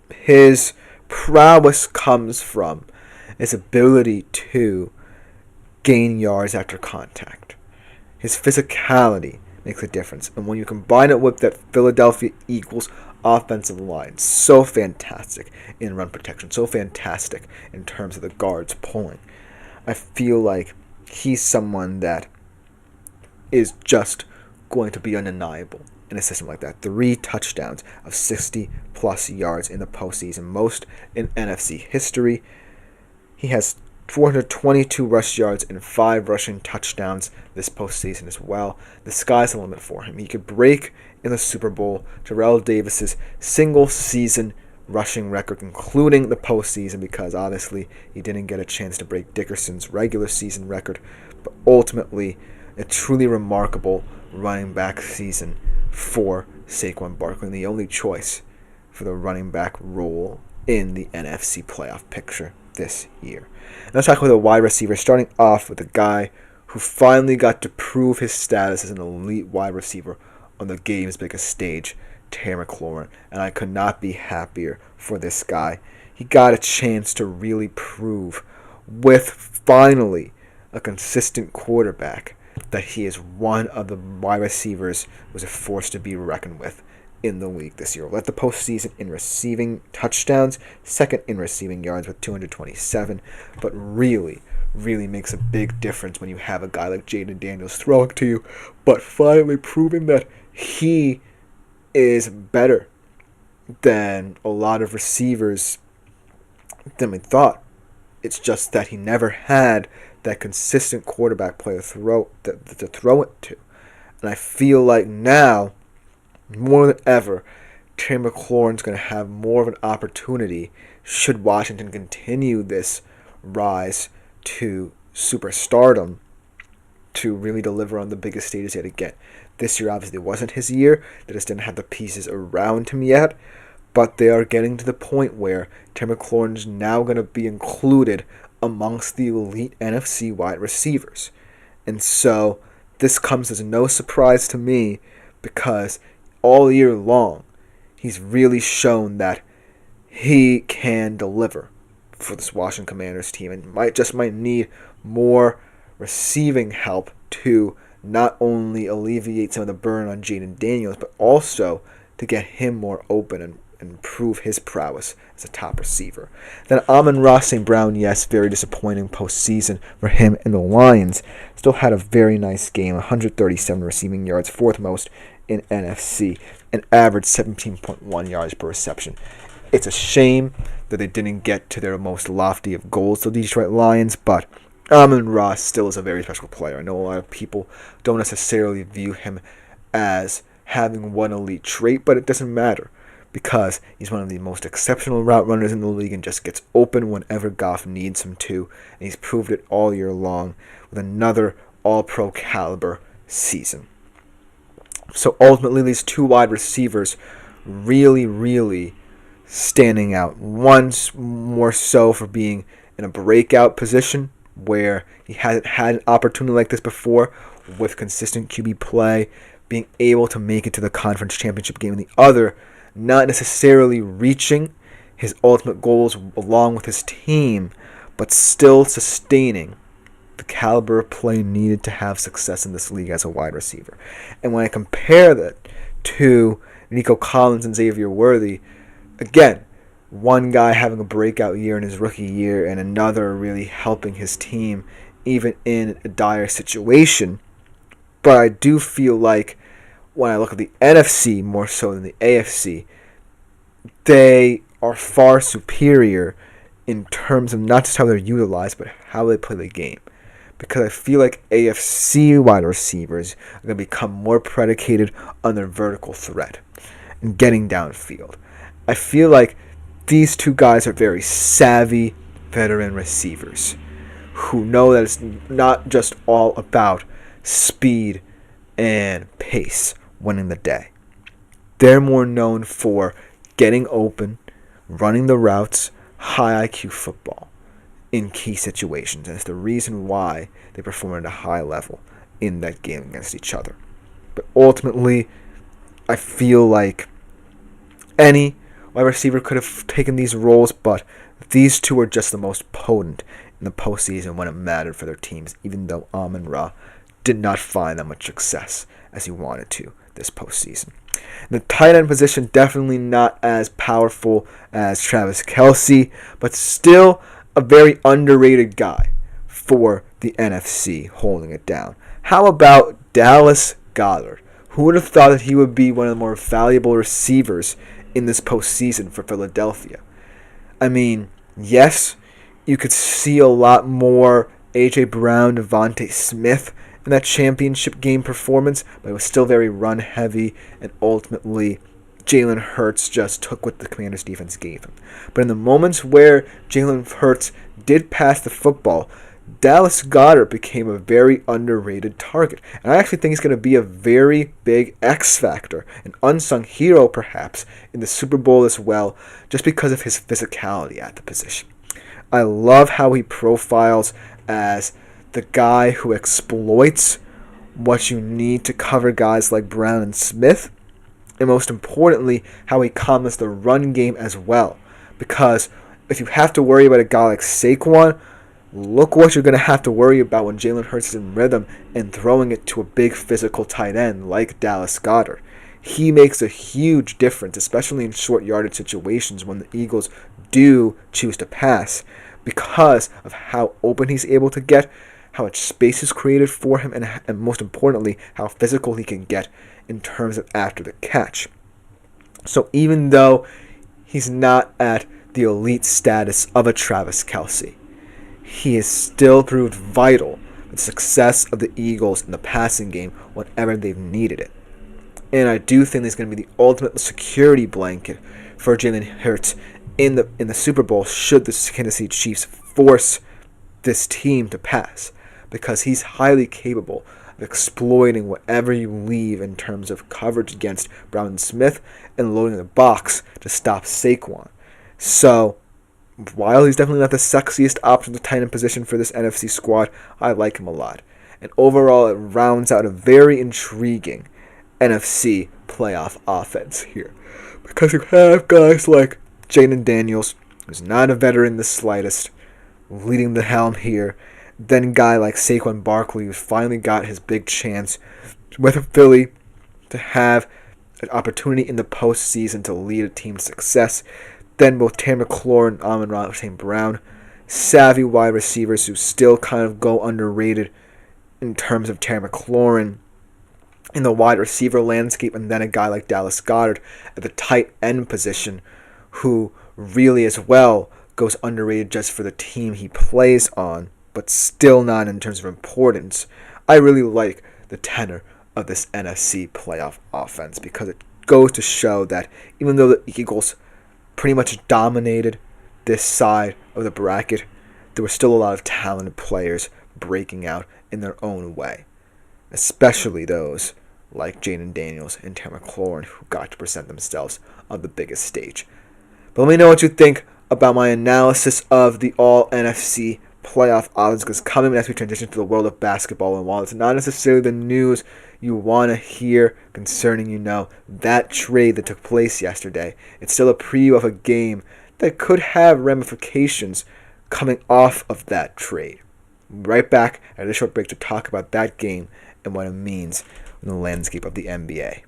his prowess comes from his ability to gain yards after contact. His physicality makes a difference. And when you combine it with that Philadelphia Eagles offensive line, so fantastic in run protection, so fantastic in terms of the guards pulling, I feel like he's someone that is just going to be undeniable in a system like that. 3 touchdowns of 60-plus yards in the postseason, most in NFC history. He has 422 rush yards and 5 rushing touchdowns this postseason as well. The sky's the limit for him. He could break in the Super Bowl Terrell Davis's single-season rushing record, including the postseason, because obviously he didn't get a chance to break Dickerson's regular season record. But ultimately, a truly remarkable running back season for Saquon Barkley, and the only choice for the running back role in the NFC playoff picture this year. And let's talk about the wide receiver, starting off with a guy who finally got to prove his status as an elite wide receiver on the game's biggest stage, Terry McLaurin, and I could not be happier for this guy. He got a chance to really prove, with finally a consistent quarterback, that he is one of the wide receivers who was a force to be reckoned with in the league this year. Led the postseason in receiving touchdowns, second in receiving yards with 227, but really makes a big difference when you have a guy like Jaden Daniels throwing to you, but finally proving that he is better than a lot of receivers than we thought. It's just that he never had that consistent quarterback play to throw it to. And I feel like now, more than ever, Terry McLaurin's going to have more of an opportunity should Washington continue this rise to superstardom to really deliver on the biggest stages yet again. This year obviously wasn't his year. They just didn't have the pieces around him yet. But they are getting to the point where Terry McLaurin is now going to be included amongst the elite NFC wide receivers. And so this comes as no surprise to me, because all year long he's really shown that he can deliver for this Washington Commanders team, and might need more receiving help to not only alleviate some of the burden on Jaden Daniels, but also to get him more open and prove his prowess as a top receiver. Then Amon-Ra St. Brown, yes, very disappointing postseason for him and the Lions. Still had a very nice game, 137 receiving yards, 4th most in NFC, and averaged 17.1 yards per reception. It's a shame that they didn't get to their most lofty of goals, the Detroit Lions, but Amon-Ra still is a very special player. I know a lot of people don't necessarily view him as having one elite trait, but it doesn't matter, because he's one of the most exceptional route runners in the league and just gets open whenever Goff needs him to. And he's proved it all year long with another all-pro caliber season. So ultimately, these 2 wide receivers really standing out. One more so for being in a breakout position where he hasn't had an opportunity like this before with consistent QB play, being able to make it to the conference championship game, and the other not necessarily reaching his ultimate goals along with his team, but still sustaining the caliber of play needed to have success in this league as a wide receiver. And when I compare that to Nico Collins and Xavier Worthy, again, one guy having a breakout year in his rookie year and another really helping his team even in a dire situation. But I do feel like when I look at the NFC more so than the AFC, they are far superior in terms of not just how they're utilized, but how they play the game. Because I feel like AFC wide receivers are going to become more predicated on their vertical threat. and getting downfield. I feel like these two guys are very savvy veteran receivers who know that it's not just all about speed and pace winning the day. They're more known for getting open, running the routes, high IQ football in key situations. And it's the reason why they perform at a high level in that game against each other. But ultimately, I feel like any wide receiver could have taken these roles, but these two are just the most potent in the postseason when it mattered for their teams, even though Amon-Ra did not find that much success as he wanted to this postseason. The tight end position, definitely not as powerful as Travis Kelce, but still a very underrated guy for the NFC holding it down. How about Dallas Goedert? Who would have thought that he would be one of the more valuable receivers in this postseason for Philadelphia? I mean, yes, you could see a lot more A.J. Brown, Devontae Smith in that championship game performance, but it was still very run-heavy, and ultimately Jalen Hurts just took what the Commanders' defense gave him. But in the moments where Jalen Hurts did pass the football, Dallas Goedert became a very underrated target. And I actually think he's going to be a very big X factor, an unsung hero perhaps, in the Super Bowl as well, just because of his physicality at the position. I love how he profiles as the guy who exploits what you need to cover guys like Brown and Smith, and most importantly, how he comments the run game as well. Because if you have to worry about a guy like Saquon, look what you're going to have to worry about when Jalen Hurts is in rhythm and throwing it to a big physical tight end like Dallas Goedert. He makes a huge difference, especially in short yardage situations when the Eagles do choose to pass, because of how open he's able to get, how much space is created for him, and most importantly, how physical he can get in terms of after the catch. So even though he's not at the elite status of a Travis Kelce, he has still proved vital in the success of the Eagles in the passing game whenever they've needed it. And I do think he's going to be the ultimate security blanket for Jalen Hurts in the Super Bowl should the Kansas City Chiefs force this team to pass, because he's highly capable of exploiting whatever you leave in terms of coverage against Brown and Smith and loading the box to stop Saquon. So while he's definitely not the sexiest option to tight end position for this NFC squad, I like him a lot. And overall, it rounds out a very intriguing NFC playoff offense here, because you have guys like Jaden Daniels, who's not a veteran in the slightest, leading the helm here. Then a guy like Saquon Barkley, who's finally got his big chance with Philly to have an opportunity in the postseason to lead a team's success. Then both Terry McLaurin and Amon-Ra St. Brown, savvy wide receivers who still kind of go underrated in terms of Terry McLaurin in the wide receiver landscape, and then a guy like Dallas Goedert at the tight end position, who really as well goes underrated just for the team he plays on, but still not in terms of importance. I really like the tenor of this NFC playoff offense, because it goes to show that even though the Eagles pretty much dominated this side of the bracket, there were still a lot of talented players breaking out in their own way, especially those like Jaden Daniels and Terry McLaurin, who got to present themselves on the biggest stage. But let me know what you think about my analysis of the all-NFC playoff odds, because coming as we transition to the world of basketball, and while it's not necessarily the news you want to hear concerning, that trade that took place yesterday, it's still a preview of a game that could have ramifications coming off of that trade. Right back at a short break to talk about that game and what it means in the landscape of the NBA.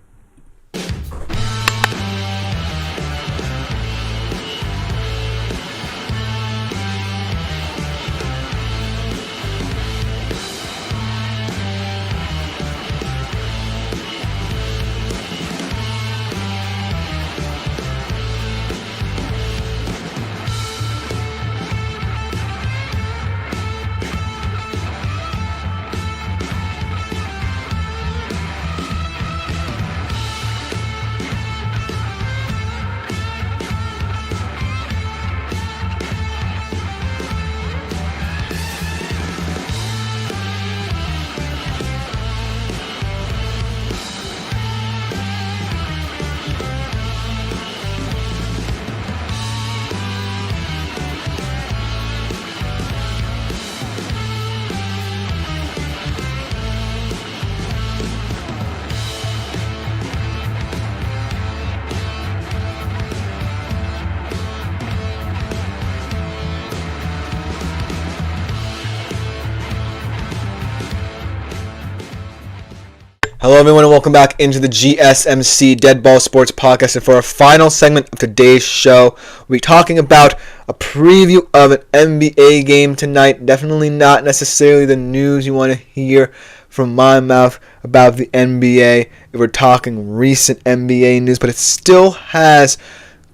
Hello everyone and welcome back into the GSMC Dead Ball Sports Podcast. And for our final segment of today's show, we'll be talking about a preview of an NBA game tonight. Definitely not necessarily the news you want to hear from my mouth about the NBA if we're talking recent NBA news, but it still has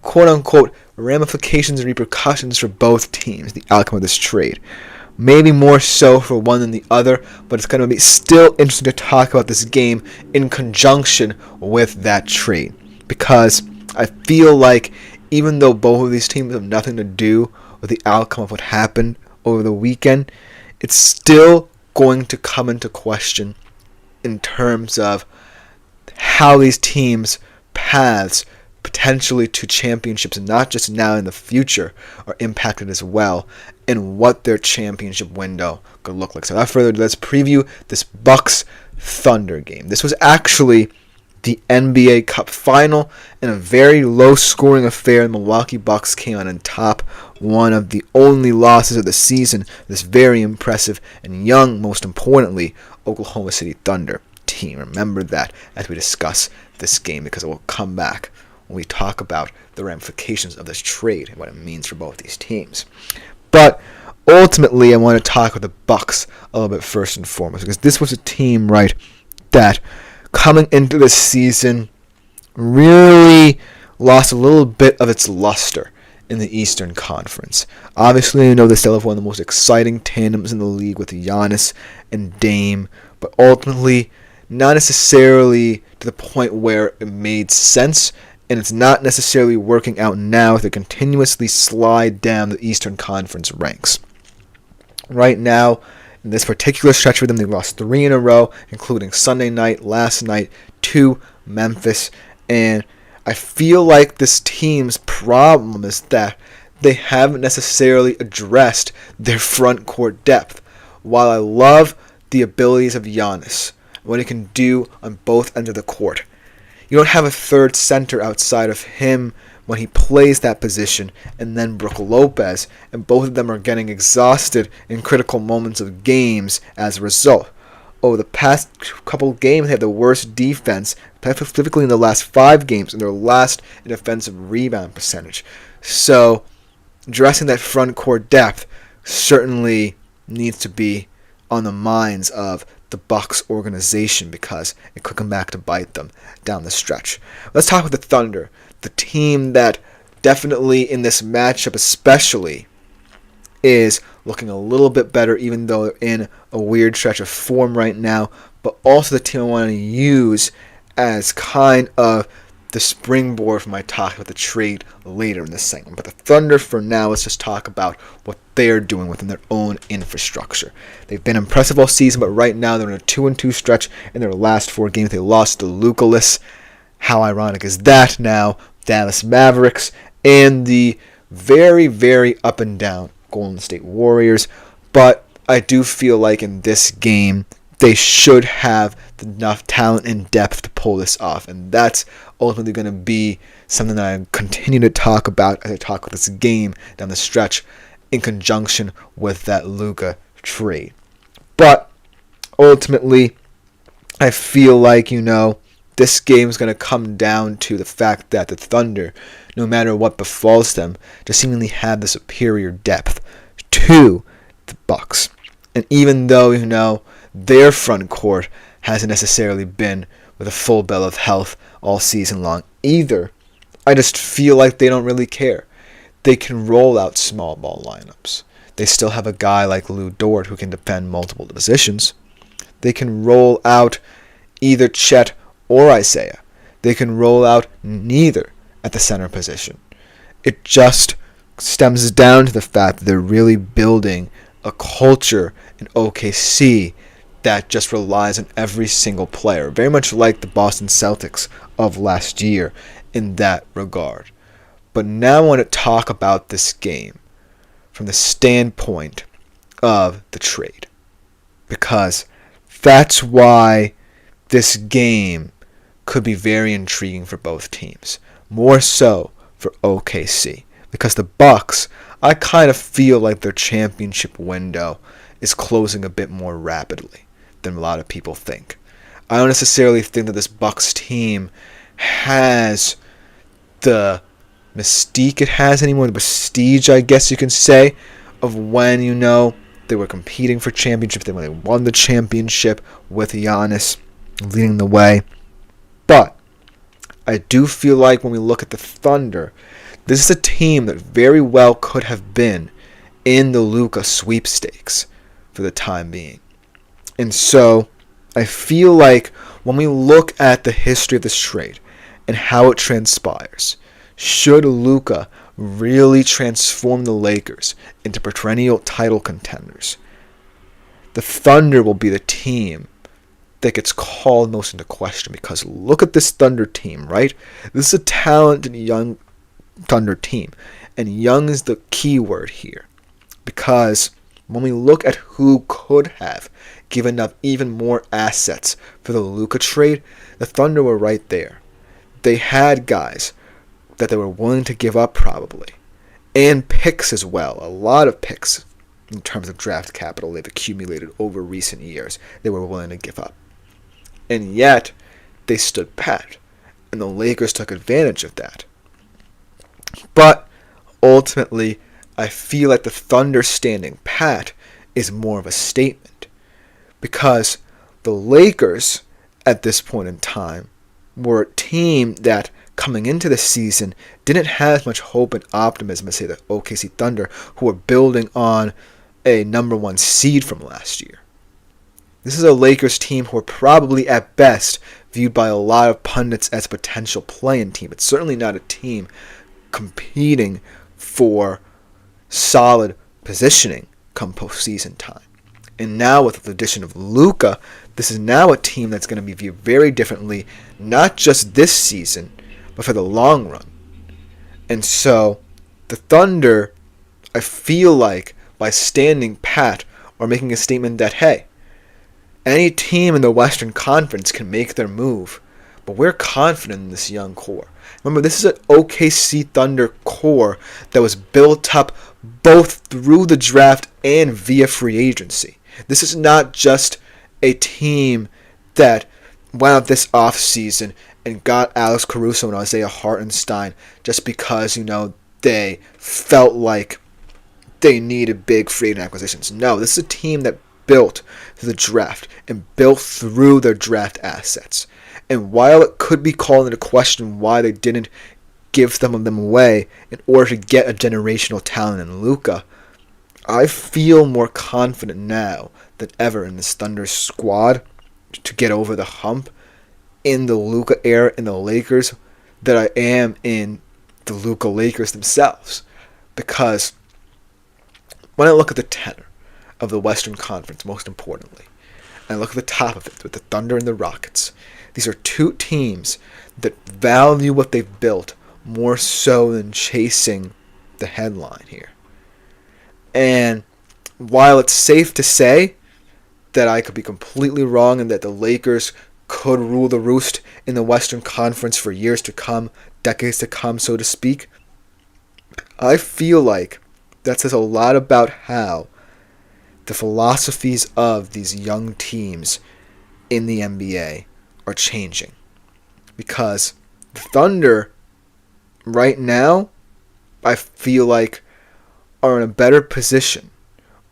quote-unquote ramifications and repercussions for both teams, the outcome of this trade. Maybe more so for one than the other, but it's going to be still interesting to talk about this game in conjunction with that trade. Because I feel like even though both of these teams have nothing to do with the outcome of what happened over the weekend, it's still going to come into question in terms of how these teams' paths potentially to championships, and not just now in the future, are impacted as well, and what their championship window could look like. So without further ado, let's preview this Bucks Thunder game. This was actually the NBA Cup final in a very low-scoring affair. The Milwaukee Bucks came out on top, one of the only losses of the season. This very impressive and young, most importantly, Oklahoma City Thunder team. Remember that as we discuss this game, because it will come back when we talk about the ramifications of this trade and what it means for both these teams. But ultimately, I want to talk with the Bucks a little bit first and foremost, because this was a team, right, that coming into this season really lost a little bit of its luster in the Eastern Conference. Obviously, I know they still have one of the most exciting tandems in the league with Giannis and Dame, but ultimately not necessarily to the point where it made sense, and it's not necessarily working out now as they continuously slide down the Eastern Conference ranks. Right now, in this particular stretch for them, they lost 3 in a row, including Sunday night, last night, to Memphis. And I feel like this team's problem is that they haven't necessarily addressed their front court depth. While I love the abilities of Giannis, what he can do on both ends of the court, you don't have a third center outside of him when he plays that position, and then Brook Lopez, and both of them are getting exhausted in critical moments of games as a result. Over the past couple games, they had the worst defense, specifically in the last 5 games, and they're last in defensive rebound percentage. So, addressing that front court depth certainly needs to be on the minds of the Bucks organization, because it could come back to bite them down the stretch. Let's talk about the Thunder, the team that definitely in this matchup especially is looking a little bit better, even though they're in a weird stretch of form right now, but also the team I want to use as kind of the springboard for my talk about the trade later in this segment. But the Thunder, for now, let's just talk about what they're doing within their own infrastructure. They've been impressive all season, but right now they're in a 2-2 stretch in their last 4 games. They lost to Luka-less. How ironic is that now? Dallas Mavericks and the very, very up and down Golden State Warriors. But I do feel like in this game, they should have enough talent and depth to pull this off. And that's ultimately going to be something that I continue to talk about as I talk about this game down the stretch in conjunction with that Luka trade. But ultimately, I feel like, this game is going to come down to the fact that the Thunder, no matter what befalls them, just seemingly have the superior depth to the Bucks. And even though, their front court hasn't necessarily been with a full bill of health all season long either, I just feel like they don't really care. They can roll out small ball lineups. They still have a guy like Lou Dort who can defend multiple positions. They can roll out either Chet or Isaiah. They can roll out neither at the center position. It just stems down to the fact that they're really building a culture in OKC that just relies on every single player, very much like the Boston Celtics of last year in that regard. But now I want to talk about this game from the standpoint of the trade, because that's why this game could be very intriguing for both teams, more so for OKC, because the Bucks, I kind of feel like their championship window is closing a bit more rapidly than a lot of people think. I don't necessarily think that this Bucks team has the mystique it has anymore, the prestige, I guess you can say, of when, they were competing for championships, when they won the championship with Giannis leading the way. But I do feel like when we look at the Thunder, this is a team that very well could have been in the Luka sweepstakes for the time being. And so I feel like when we look at the history of this trade and how it transpires, should Luka really transform the Lakers into perennial title contenders, the Thunder will be the team that gets called most into question. Because look at this Thunder team, right? This is a talented young Thunder team, and young is the key word here. Because when we look at who could have given up even more assets for the Luka trade, the Thunder were right there. They had guys that they were willing to give up probably, and picks as well. A lot of picks in terms of draft capital they've accumulated over recent years they were willing to give up. And yet, they stood pat, and the Lakers took advantage of that. But ultimately, I feel like the Thunder standing pat is more of a statement, because the Lakers, at this point in time, were a team that, coming into the season, didn't have much hope and optimism as, say, the OKC Thunder, who were building on a number one seed from last year. This is a Lakers team who are probably, at best, viewed by a lot of pundits as a potential play-in team. It's certainly not a team competing for solid positioning come postseason time. And now with the addition of Luka, this is now a team that's going to be viewed very differently, not just this season, but for the long run. And so, the Thunder, I feel like, by standing pat, are making a statement that, hey, any team in the Western Conference can make their move, but we're confident in this young core. Remember, this is an OKC Thunder core that was built up both through the draft and via free agency. This is not just a team that went out this offseason and got Alex Caruso and Isaiah Hartenstein just because, they felt like they needed big free agent acquisitions. No, this is a team that built through the draft and built through their draft assets. And while it could be called into question why they didn't give some of them away in order to get a generational talent in Luka, I feel more confident now than ever in this Thunder squad to get over the hump in the Luka era in the Lakers that I am in the Luka Lakers themselves. Because when I look at the tenor of the Western Conference, most importantly, and I look at the top of it with the Thunder and the Rockets, these are two teams that value what they've built more so than chasing the headline here. And while it's safe to say that I could be completely wrong and that the Lakers could rule the roost in the Western Conference for years to come, decades to come, so to speak, I feel like that says a lot about how the philosophies of these young teams in the NBA are changing. Because the Thunder, right now, I feel like are in a better position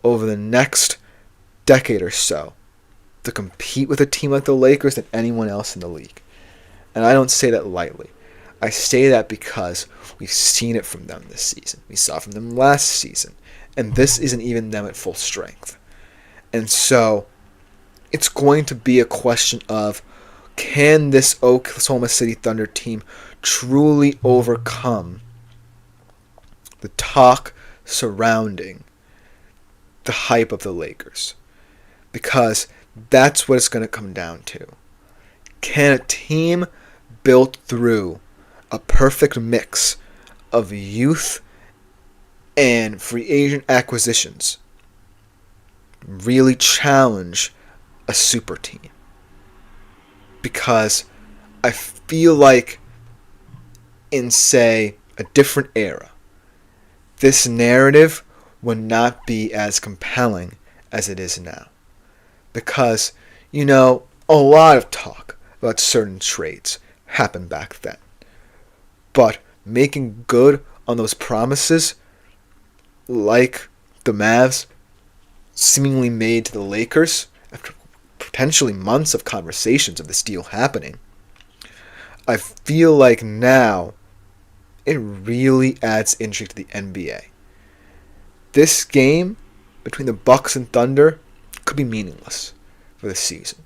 over the next decade or so to compete with a team like the Lakers than anyone else in the league. And I don't say that lightly. I say that because we've seen it from them this season. We saw it from them last season. And this isn't even them at full strength. And so it's going to be a question of, can this Oklahoma City Thunder team truly overcome the talk surrounding the hype of the Lakers? Because that's what it's going to come down to. Can a team built through a perfect mix of youth and free agent acquisitions really challenge a super team? Because I feel like in, say, a different era, this narrative would not be as compelling as it is now. Because, a lot of talk about certain trades happened back then. But making good on those promises, like the Mavs seemingly made to the Lakers after potentially months of conversations of this deal happening, I feel like now it really adds intrigue to the NBA. This game between the Bucks and Thunder could be meaningless for the season.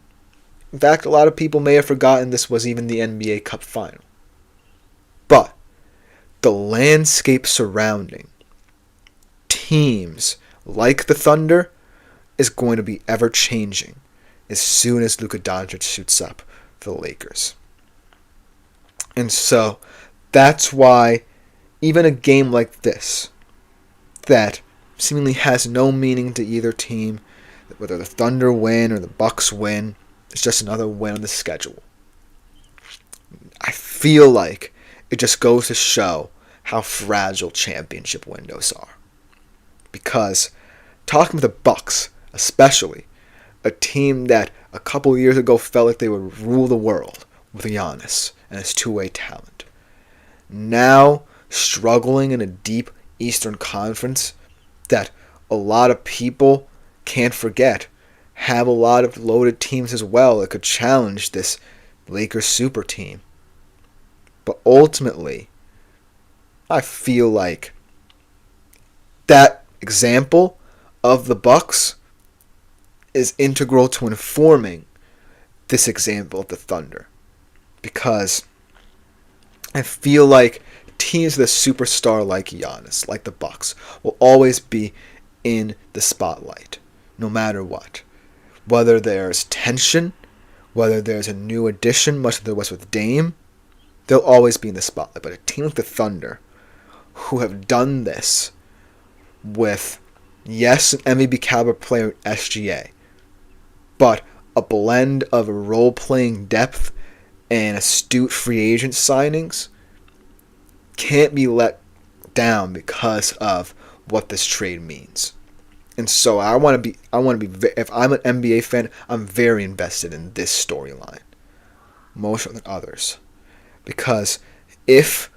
In fact, a lot of people may have forgotten this was even the NBA Cup final. But the landscape surrounding teams like the Thunder is going to be ever-changing as soon as Luka Doncic suits up for the Lakers. And so that's why even a game like this that seemingly has no meaning to either team, whether the Thunder win or the Bucks win, it's just another win on the schedule. I feel like it just goes to show how fragile championship windows are. Because talking with the Bucks, especially, a team that a couple years ago felt like they would rule the world with Giannis and his two-way talent, now struggling in a deep Eastern Conference that a lot of people can't forget have a lot of loaded teams as well that could challenge this Lakers super team. But ultimately, I feel like that example of the Bucks is integral to informing this example of the Thunder. Because I feel like teams with a superstar like Giannis, like the Bucks, will always be in the spotlight, no matter what. Whether there's tension, whether there's a new addition, much like there was with Dame, they'll always be in the spotlight. But a team like the Thunder, who have done this with, yes, an MVP caliber player in SGA, but a blend of role-playing depth and astute free agent signings, can't be let down because of what this trade means. And so I want to be, if I'm an NBA fan, I'm very invested in this storyline, more so than others. Because if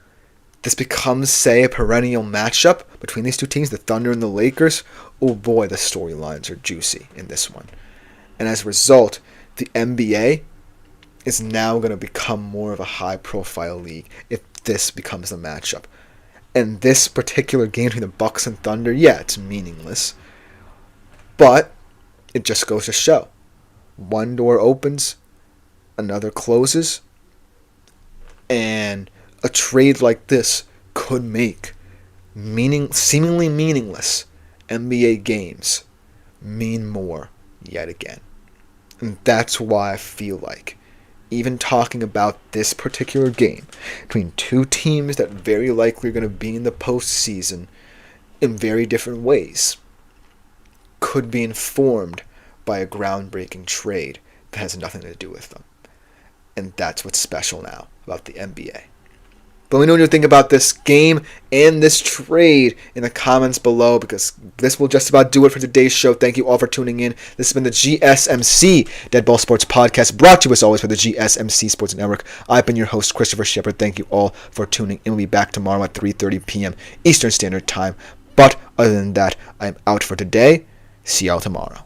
this becomes, say, a perennial matchup between these two teams, the Thunder and the Lakers, oh boy, the storylines are juicy in this one. And as a result, the NBA is now going to become more of a high-profile league if this becomes the matchup. And this particular game between the Bucks and Thunder, yeah, it's meaningless. But it just goes to show. One door opens, another closes, and a trade like this could make seemingly meaningless NBA games mean more yet again. And that's why I feel like even talking about this particular game between two teams that very likely are going to be in the postseason in very different ways could be informed by a groundbreaking trade that has nothing to do with them. And that's what's special now about the NBA. But let me know what you think about this game and this trade in the comments below, because this will just about do it for today's show. Thank you all for tuning in. This has been the GSMC Dead Ball Sports Podcast, brought to you as always by the GSMC Sports Network. I've been your host, Christopher Shepard. Thank you all for tuning in. We'll be back tomorrow at 3:30 p.m. Eastern Standard Time. But other than that, I'm out for today. See y'all tomorrow.